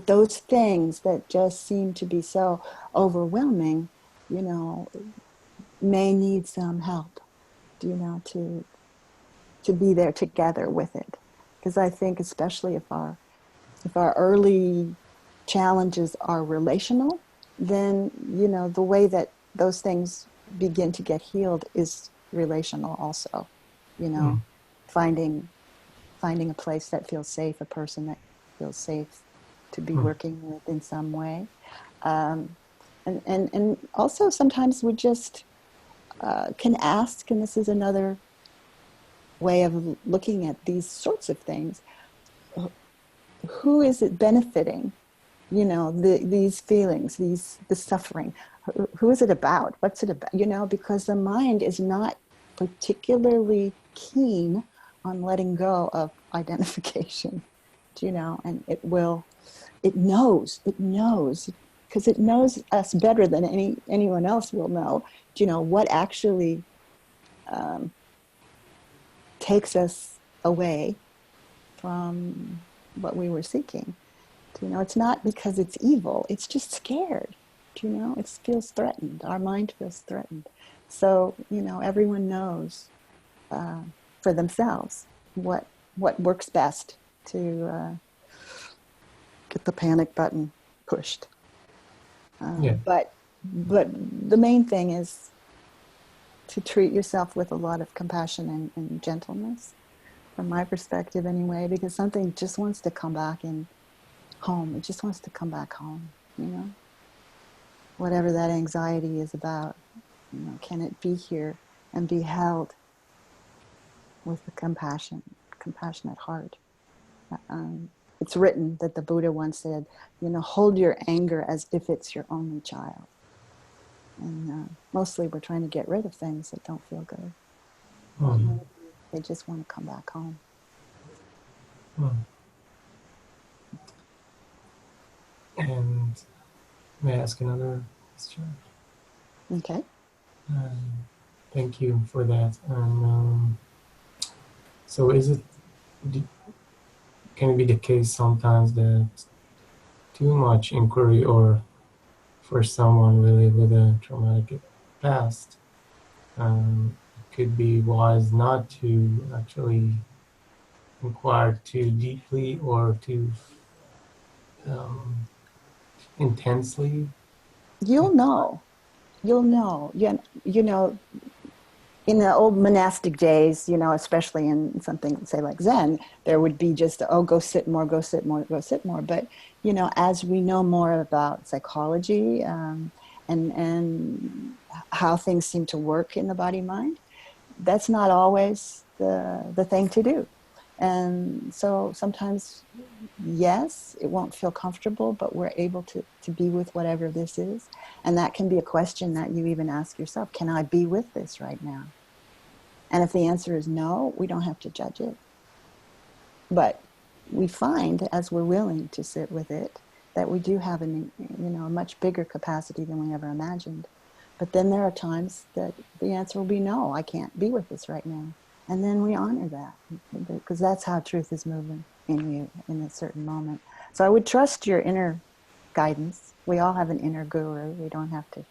those things that just seem to be so overwhelming, you know, may need some help, to be there together with it. Because I think especially if our early challenges are relational, then the way that those things begin to get healed is relational also. You Mm. know, finding finding a place that feels safe, a person that feels safe to be Mm. working with in some way. Um, And also sometimes we just can ask, and this is another way of looking at these sorts of things, who is it benefiting? You know, these feelings, the suffering. Who is it about? What's it about? You know, because the mind is not particularly keen on letting go of identification, you know, and it knows, because it knows us better than anyone else will know, you know, what actually takes us away from what we were seeking. You know, it's not because it's evil, it's just scared. You know, it feels threatened. Our mind feels threatened. So, you know, everyone knows for themselves what works best to get the panic button pushed. But the main thing is to treat yourself with a lot of compassion and gentleness, from my perspective anyway, because something just wants to come back in home. It just wants to come back home, you know? Whatever that anxiety is about, you know, can it be here and be held with the compassionate heart? It's written that the Buddha once said, you know, hold your anger as if it's your only child. And mostly we're trying to get rid of things that don't feel good. They just want to come back home. And may I ask another question? Okay. Thank you for that. And so can it be the case sometimes that too much inquiry, or for someone really with a traumatic past, it could be wise not to actually inquire too deeply or too intensely? You'll know. You know, in the old monastic days, you know, especially in something, say, like Zen, there would be just, oh, go sit more, go sit more, go sit more. But, you know, as we know more about psychology and how things seem to work in the body-mind, that's not always the thing to do. And so sometimes, yes, it won't feel comfortable, but we're able to be with whatever this is. And that can be a question that you even ask yourself, can I be with this right now? And if the answer is no, we don't have to judge it. But we find, as we're willing to sit with it, that we do have a much bigger capacity than we ever imagined. But then there are times that the answer will be no, I can't be with this right now. And then we honor that, because that's how truth is moving in you in a certain moment. So I would trust your inner guidance. We all have an inner guru. We don't have to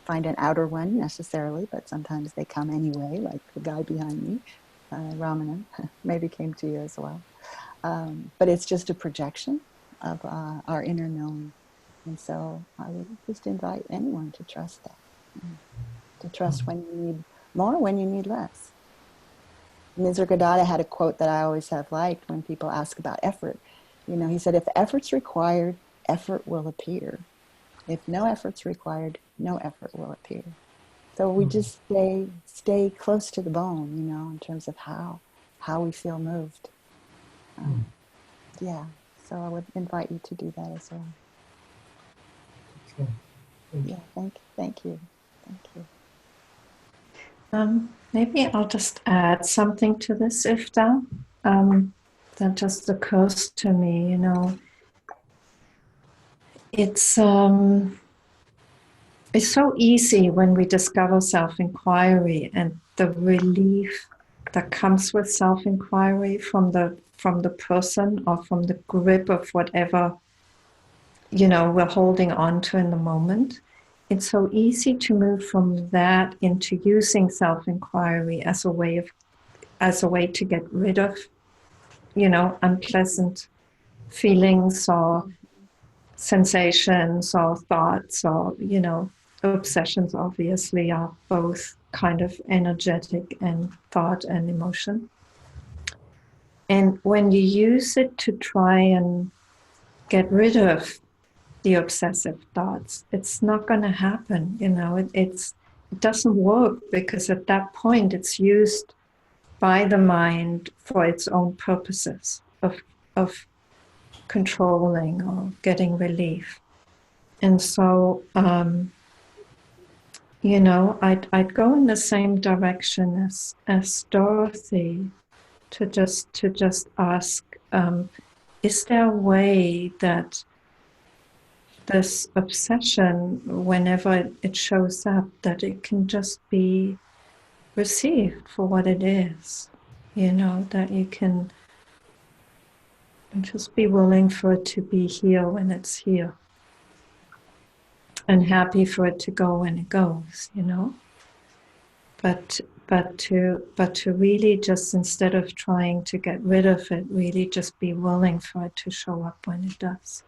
find an outer one necessarily, but sometimes they come anyway, like the guy behind me, Romani, maybe came to you as well. But it's just a projection of our inner knowing. And so I would just invite anyone to trust that, to trust when you need more, when you need less. Dada had a quote that I always have liked when people ask about effort. You know, he said, if effort's required, effort will appear. If no effort's required, no effort will appear. So we just stay close to the bone, you know, in terms of how we feel moved. Yeah, so I would invite you to do that as well. Okay. Yeah, thank you. Maybe I'll just add something to this, Ifta, that just occurs to me. You know, it's so easy when we discover self-inquiry and the relief that comes with self-inquiry from the person or from the grip of whatever, you know, we're holding on to in the moment. It's so easy to move from that into using self-inquiry as a way to get rid of, you know, unpleasant feelings or sensations or thoughts or, you know, obsessions obviously are both kind of energetic and thought and emotion. And when you use it to try and get rid of, the obsessive thoughts. It's not going to happen, you know. It doesn't work, because at that point it's used by the mind for its own purposes of controlling or getting relief. And so, you know, I'd go in the same direction as Dorothy, to just ask, is there a way that this obsession, whenever it shows up, that it can just be received for what it is, you know, that you can just be willing for it to be here when it's here, and happy for it to go when it goes, you know. But to really just, instead of trying to get rid of it, really just be willing for it to show up when it does.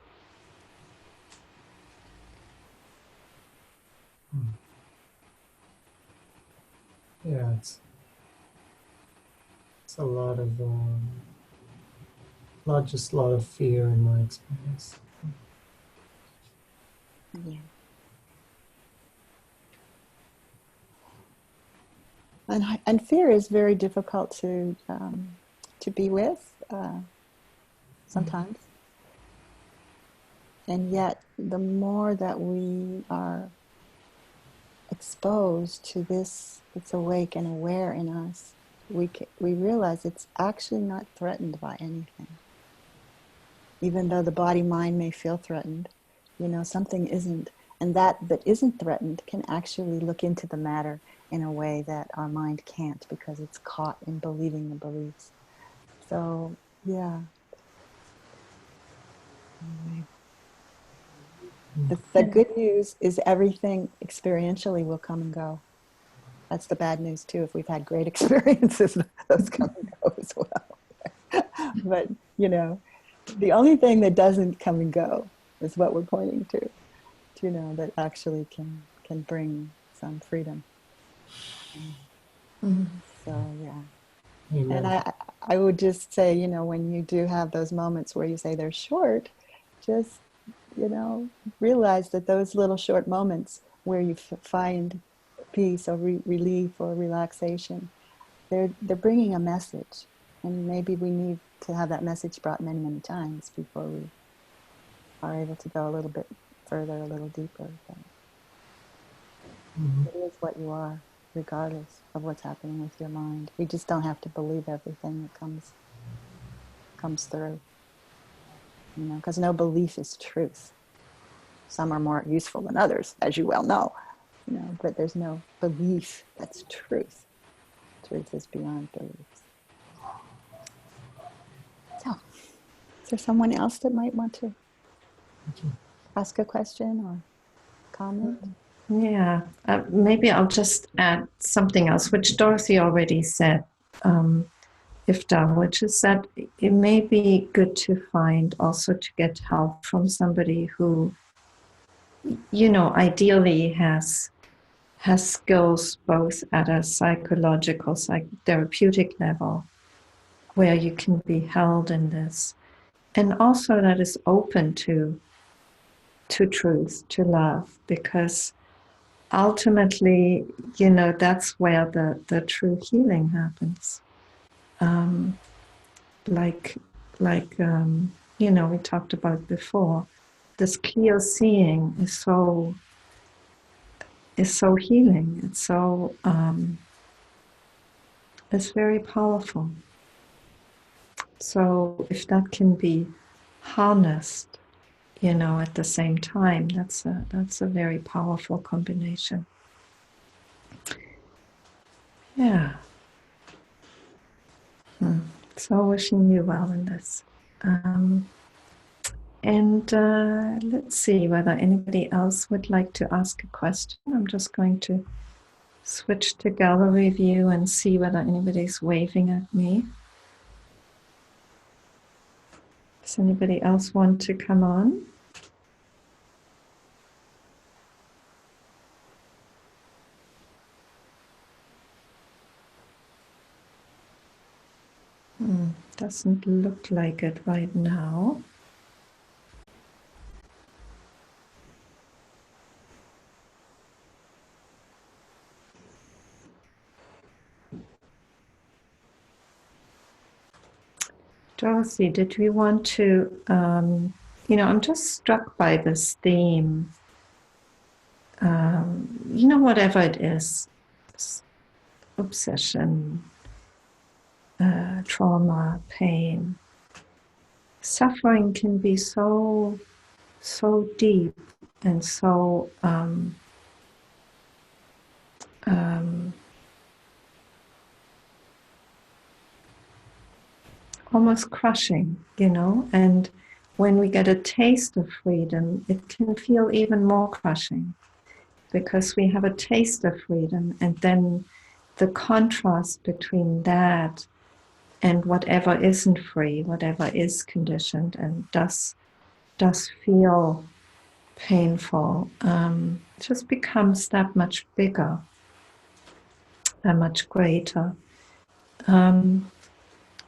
Yeah, it's a lot of just a lot of fear in my experience. Yeah. And fear is very difficult to be with sometimes. And yet, the more that we are exposed to this, it's awake and aware in us, we realize it's actually not threatened by anything. Even though the body-mind may feel threatened, you know, something isn't. And that isn't threatened can actually look into the matter in a way that our mind can't, because it's caught in believing the beliefs. So, yeah. Anyway. The good news is everything experientially will come and go. That's the bad news too. If we've had great experiences, those come and go as well. But, you know, the only thing that doesn't come and go is what we're pointing to, you know, that actually can bring some freedom. So, yeah. Amen. And I would just say, you know, when you do have those moments where you say they're short, just, you know, realize that those little short moments where you find peace or relief or relaxation, they're bringing a message. And maybe we need to have that message brought many, many times before we are able to go a little bit further, a little deeper. But it is what you are, regardless of what's happening with your mind. We just don't have to believe everything that comes through. You know, because no belief is truth. Some are more useful than others, as you well know. You know, but there's no belief that's truth. Truth is beyond beliefs. So, is there someone else that might want to ask a question or comment? Yeah, maybe I'll just add something else, which Dorothy already said, Iftar, which is that it may be good to find also to get help from somebody who, you know, ideally has skills both at a psychological, therapeutic level, where you can be held in this, and also that is open to truth, to love, because ultimately, you know, that's where the true healing happens. You know, we talked about before, this clear seeing is so healing. It's so it's very powerful. So if that can be harnessed, you know, at the same time, that's a very powerful combination. Yeah. So wishing you well in this. And let's see whether anybody else would like to ask a question. I'm just going to switch to gallery view and see whether anybody's waving at me. Does anybody else want to come on? Doesn't look like it right now. Dorothy, did we want to, I'm just struck by this theme, whatever it is, obsession, trauma, pain, suffering can be so deep and so almost crushing, and when we get a taste of freedom, it can feel even more crushing because we have a taste of freedom, and then the contrast between that and whatever isn't free, whatever is conditioned and does feel painful, just becomes that much bigger, that much greater.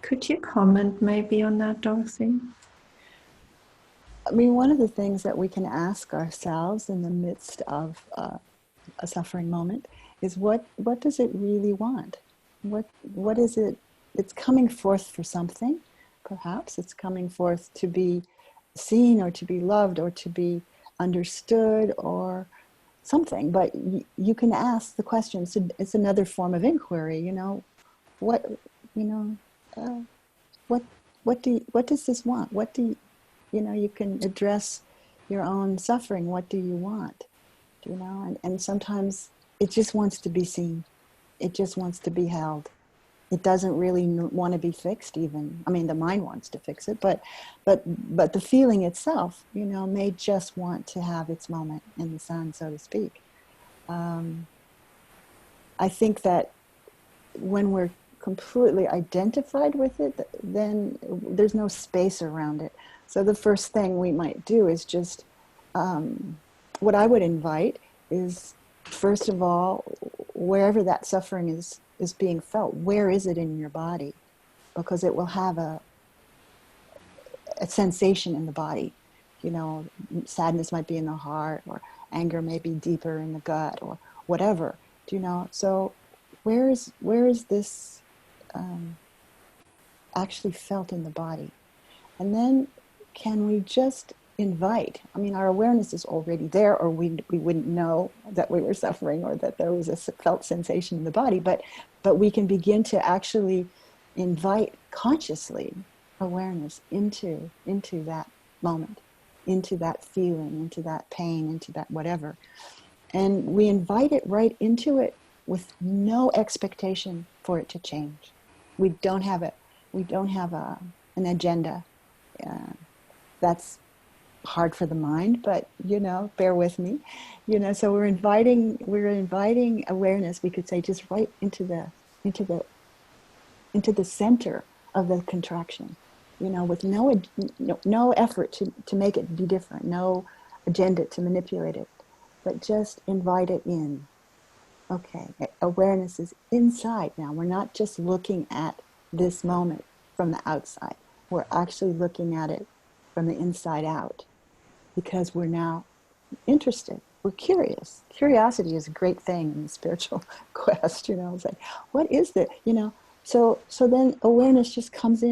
Could you comment maybe on that, Dorothy? I mean, one of the things that we can ask ourselves in the midst of a suffering moment is what does it really want? What is it? It's coming forth for something, perhaps. It's coming forth to be seen or to be loved or to be understood or something. But you can ask the question. It's another form of inquiry. What does this want? What do you can address your own suffering. What do you want? And sometimes it just wants to be seen. It just wants to be held. It doesn't really want to be fixed even. I mean, the mind wants to fix it, but the feeling itself, may just want to have its moment in the sun, so to speak. I think that when we're completely identified with it, then there's no space around it. So the first thing we might do is just, what I would invite is, first of all, wherever that suffering is being felt, where is it in your body? Because it will have a sensation in the body. Sadness might be in the heart, or anger may be deeper in the gut, or whatever. So where is this actually felt in the body? And then can we just invite? I mean, our awareness is already there, or we wouldn't know that we were suffering or that there was a felt sensation in the body, but we can begin to actually invite consciously awareness into that moment, into that feeling, into that pain, into that whatever. And we invite it right into it with no expectation for it to change. We don't have an agenda. That's hard for the mind, but bear with me. So we're inviting awareness, we could say, just right into the center of the contraction, with no effort to make it be different, no agenda to manipulate it, but just invite it in. Okay, awareness is inside now. We're not just looking at this moment from the outside. We're actually looking at it from the inside out, because we're now interested. We're curious. Curiosity is a great thing in the spiritual quest. It's like, what is that? So then awareness just comes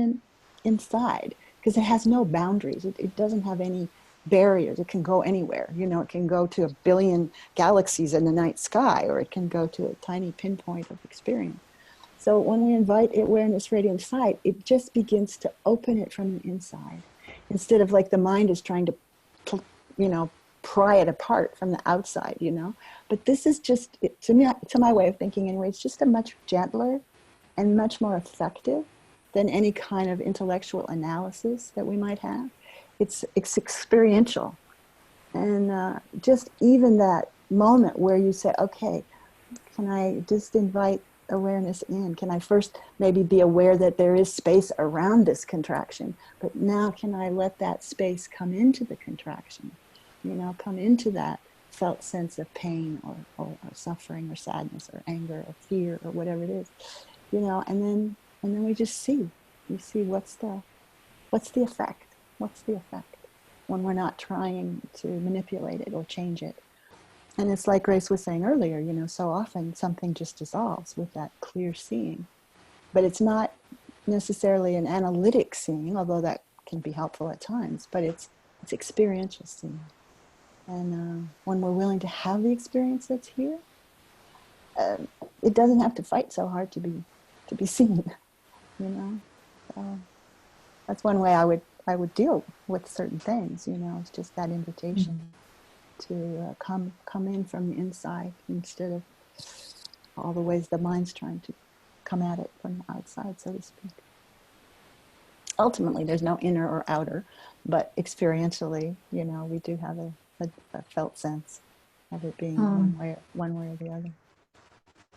inside, because it has no boundaries. It doesn't have any barriers. It can go anywhere. It can go to 1 billion galaxies in the night sky, or it can go to a tiny pinpoint of experience. So when we invite awareness right inside, it just begins to open it from the inside, instead of like the mind is trying to, pry it apart from the outside, But this is just, to my way of thinking anyway, it's just a much gentler and much more effective than any kind of intellectual analysis that we might have. It's experiential. And just even that moment where you say, okay, can I just invite awareness in? Can I first maybe be aware that there is space around this contraction, but now can I let that space come into the contraction, come into that felt sense of pain or suffering or sadness or anger or fear or whatever it is, and then we just see what's the effect. What's the effect when we're not trying to manipulate it or change it? And it's like Grace was saying earlier, so often something just dissolves with that clear seeing. But it's not necessarily an analytic seeing, although that can be helpful at times, but it's experiential seeing. And when we're willing to have the experience that's here, it doesn't have to fight so hard to be seen, you know. So that's one way I would deal with certain things, you know. It's just that invitation to come in from the inside instead of all the ways the mind's trying to come at it from the outside, so to speak. Ultimately, there's no inner or outer, but experientially, you know, we do have a felt sense of it being one way or the other.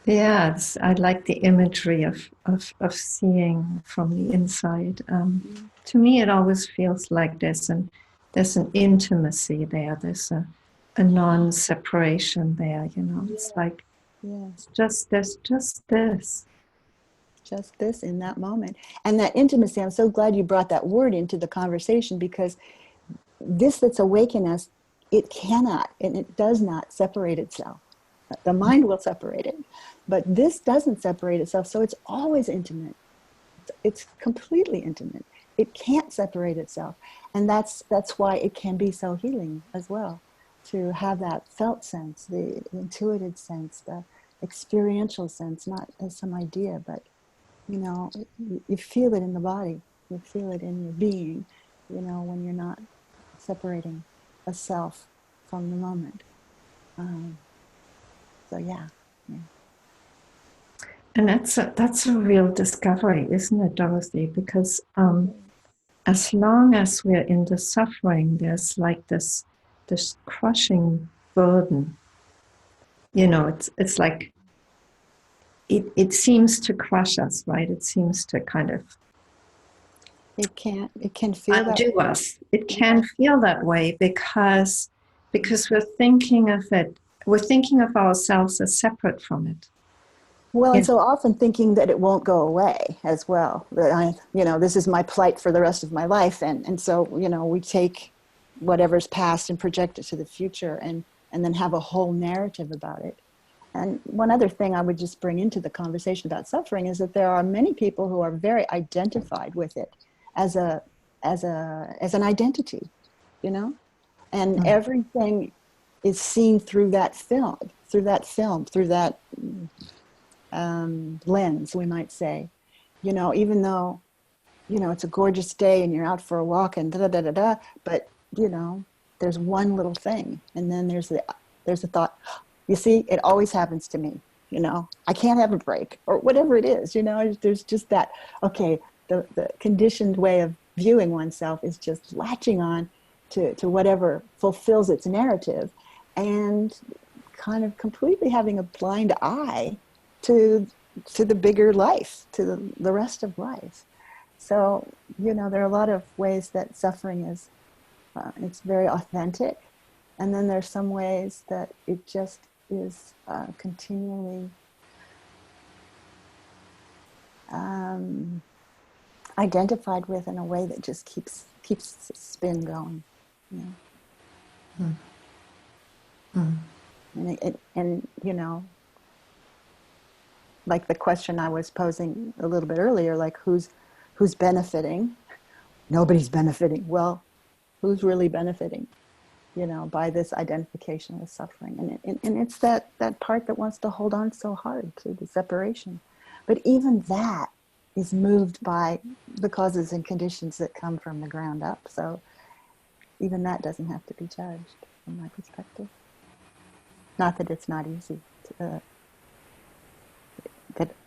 Yes, I like the imagery of seeing from the inside. To me, it always feels like there's an intimacy there. There's a non-separation there. You know, it's like there's just this in that moment, and that intimacy. I'm so glad you brought that word into the conversation, because this that's awakened us, it cannot and it does not separate itself. The mind will separate it, but this doesn't separate itself, so it's always intimate. It's completely intimate. It can't separate itself, and that's why it can be so healing as well, to have that felt sense, the intuitive sense, the experiential sense, not as some idea, but you know, you feel it in the body, you feel it in your being, you know, when you're not separating a self from the moment. So yeah. And that's a real discovery, isn't it, Dorothy? Because as long as we're in the suffering, there's like this crushing burden. You know, it's like it seems to crush us, right? It seems to kind of it can feel undo that us. It can feel that way because we're thinking of it. We're thinking of ourselves as separate from it. Well, and so often thinking that it won't go away as well. That this is my plight for the rest of my life, and so we take whatever's past and project it to the future, and then have a whole narrative about it. And one other thing I would just bring into the conversation about suffering is that there are many people who are very identified with it as an identity, and everything is seen through that film, through that lens, we might say, even though, it's a gorgeous day and you're out for a walk and da-da-da-da-da, but, there's one little thing. And then there's a thought, you see, it always happens to me, I can't have a break or whatever it is, there's just that, okay, the conditioned way of viewing oneself is just latching on to whatever fulfills its narrative and kind of completely having a blind eye to the bigger life, to the rest of life. So, there are a lot of ways that suffering is, it's very authentic. And then there's some ways that it just is continually identified with in a way that just keeps the spin going. And like the question I was posing a little bit earlier, like who's benefiting? Nobody's benefiting. Well, who's really benefiting, by this identification with suffering? And it's that part that wants to hold on so hard to the separation. But even that is moved by the causes and conditions that come from the ground up. So even that doesn't have to be judged from my perspective. Not that it's not easy, that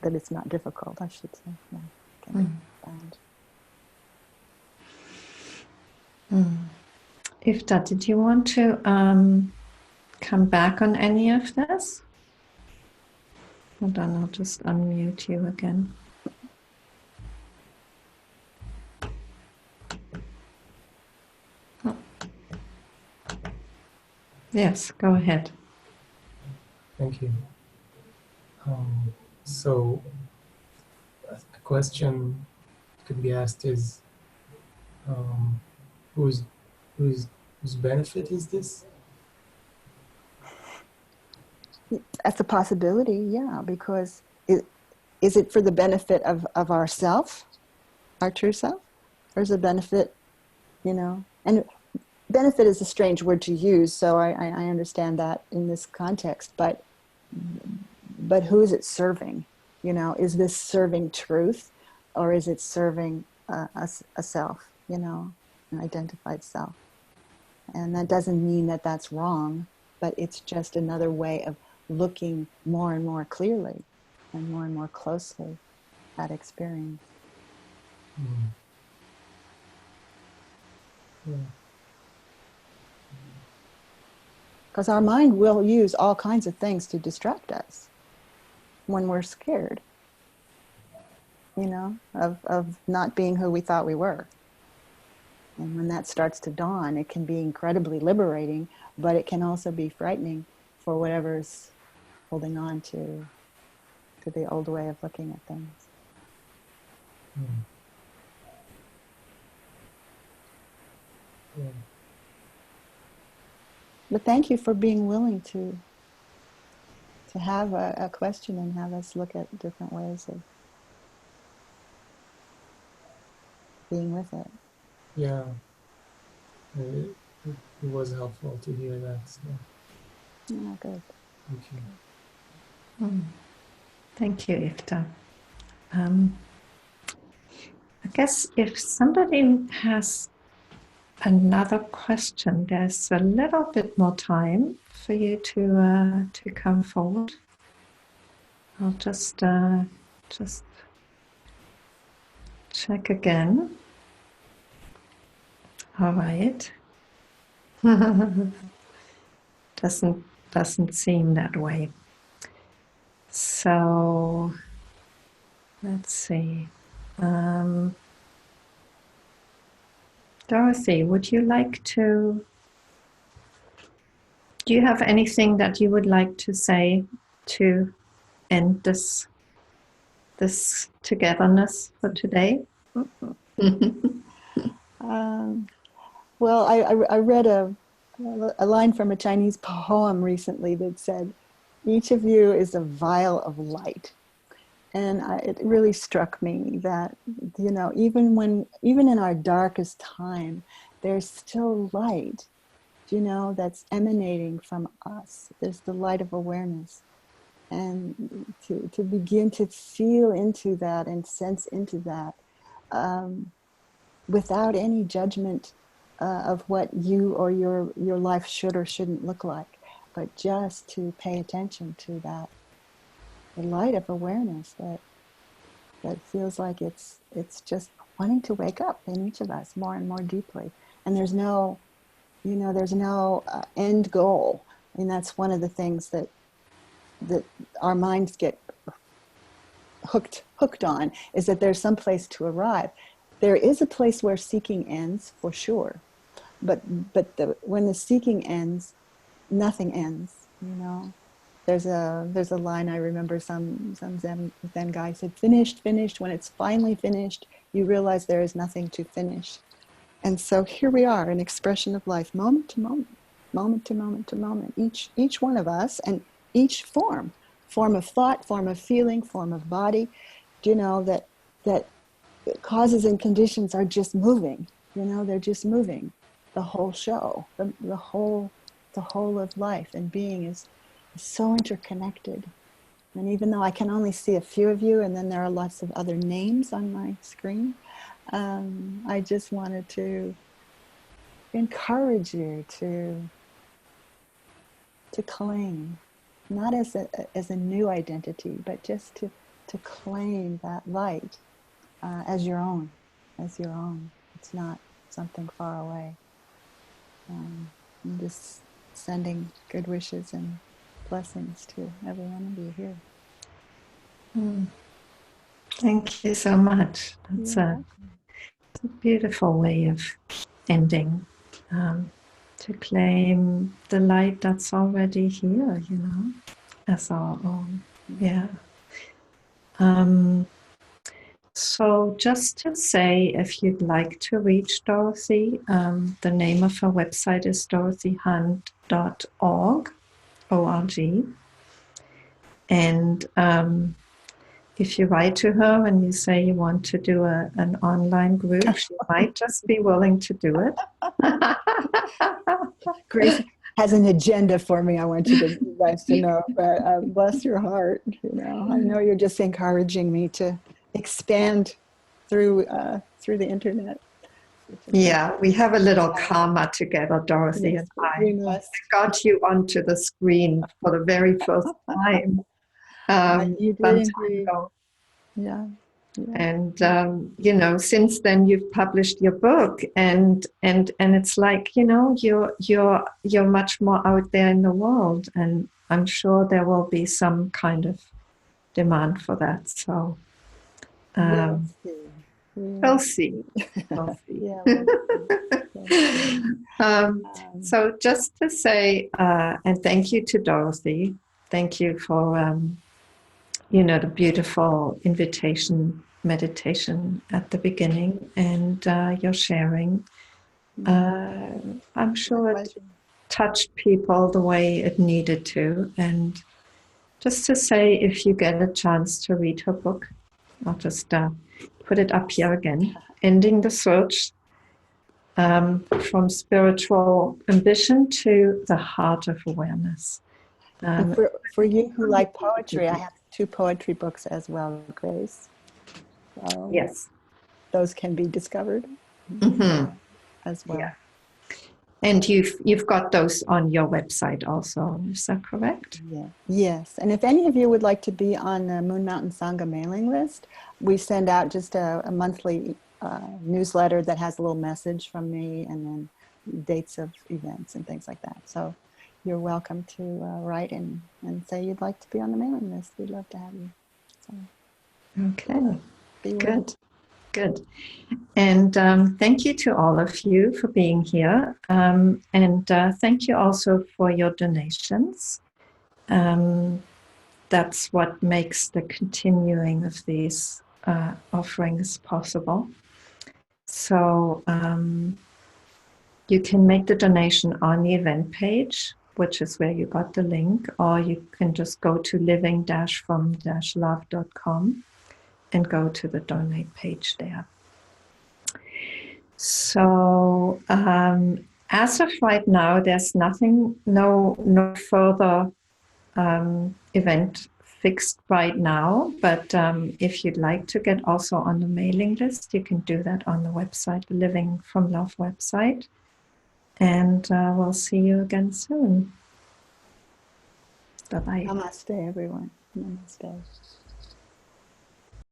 it's not difficult, I should say. Yeah, can be found. Ifta, did you want to come back on any of this? Hold on, I'll just unmute you again. Oh. Yes, go ahead. Thank you. So a question could be asked is, whose benefit is this? That's a possibility, yeah, because is it for the benefit of ourself? our true self? Or is it benefit, and benefit is a strange word to use, so I understand that in this context, but who is it serving? Is this serving truth, or is it serving a self, an identified self? And that doesn't mean that that's wrong, but it's just another way of looking more and more clearly and more closely at experience. Mm. Yeah. Because our mind will use all kinds of things to distract us when we're scared, of not being who we thought we were. And when that starts to dawn, it can be incredibly liberating, but it can also be frightening for whatever's holding on to the old way of looking at things. Mm. Yeah. But thank you for being willing to have a question and have us look at different ways of being with it. Yeah. It, it was helpful to hear that. So Yeah, good. thank you. Thank you, Ifta. I guess if somebody has another question, there's a little bit more time for you to come forward. I'll just check again. All right. doesn't seem that way. So let's see. Dorothy, would you like to? Do you have anything that you would like to say to end this togetherness for today? Well, I read a line from a Chinese poem recently that said, "Each of you is a vial of light." And it really struck me that, even in our darkest time, there's still light, that's emanating from us. There's the light of awareness. And to begin to feel into that and sense into that without any judgment of what you or your life should or shouldn't look like, but just to pay attention to that, the light of awareness that feels like it's just wanting to wake up in each of us more and more deeply. And there's no end goal. I mean, that's one of the things that our minds get hooked on, is that there's some place to arrive. There is a place where seeking ends, for sure, but when the seeking ends, nothing ends. There's a line I remember, some Zen guy said, "Finished. When it's finally finished, you realize there is nothing to finish." And so here we are, an expression of life, moment to moment, moment to moment to moment. Each one of us, and each form of thought, form of feeling, form of body, that causes and conditions are just moving. They're just moving. The whole show, the whole of life and being is so interconnected. And even though I can only see a few of you, and then there are lots of other names on my screen, I just wanted to encourage you to claim, not as a new identity, but just to claim that light as your own. It's not something far away. I'm just sending good wishes and blessings to every one of you here. Thank you so much. That's a beautiful way of ending. To claim the light that's already here, as our own. Yeah. So just to say, if you'd like to reach Dorothy, the name of her website is dorothyhunt.org, O-R-G. And if you write to her and you say you want to do an online group, she might just be willing to do it. Grace has an agenda for me. I want you guys to know, but bless your heart. I know you're just encouraging me to expand through the internet. Yeah, we have a little karma together, Dorothy Yes, and I. we must. I got you onto the screen for the very first time You did some time indeed. ago. Yeah. And since then you've published your book, and it's like you're much more out there in the world, and I'm sure there will be some kind of demand for that. So we'll see. We'll see. Yeah, we'll see. So just to say, and thank you to Dorothy. Thank you for the beautiful invitation meditation at the beginning, and your sharing. I'm sure it touched people the way it needed to. And just to say, if you get a chance to read her book, I'll just put it up here again. Ending the Search, from Spiritual Ambition to the Heart of Awareness. For you who like poetry, I have 2 poetry books as well, Grace. So yes. Those can be discovered as well. Yeah. And you've got those on your website also, is that correct? Yeah. Yes. And if any of you would like to be on the Moon Mountain Sangha mailing list, we send out just a monthly newsletter that has a little message from me and then dates of events and things like that. So you're welcome to write and say you'd like to be on the mailing list. We'd love to have you. So, okay, good. Good. And thank you to all of you for being here. And thank you also for your donations. That's what makes the continuing of these offerings possible. So you can make the donation on the event page, which is where you got the link, or you can just go to living-from-love.com and go to the donate page there. So as of right now, there's no further event fixed right now. But if you'd like to get also on the mailing list, you can do that on the website, the Living from Love website. And we'll see you again soon. Bye-bye. Namaste, everyone. Namaste.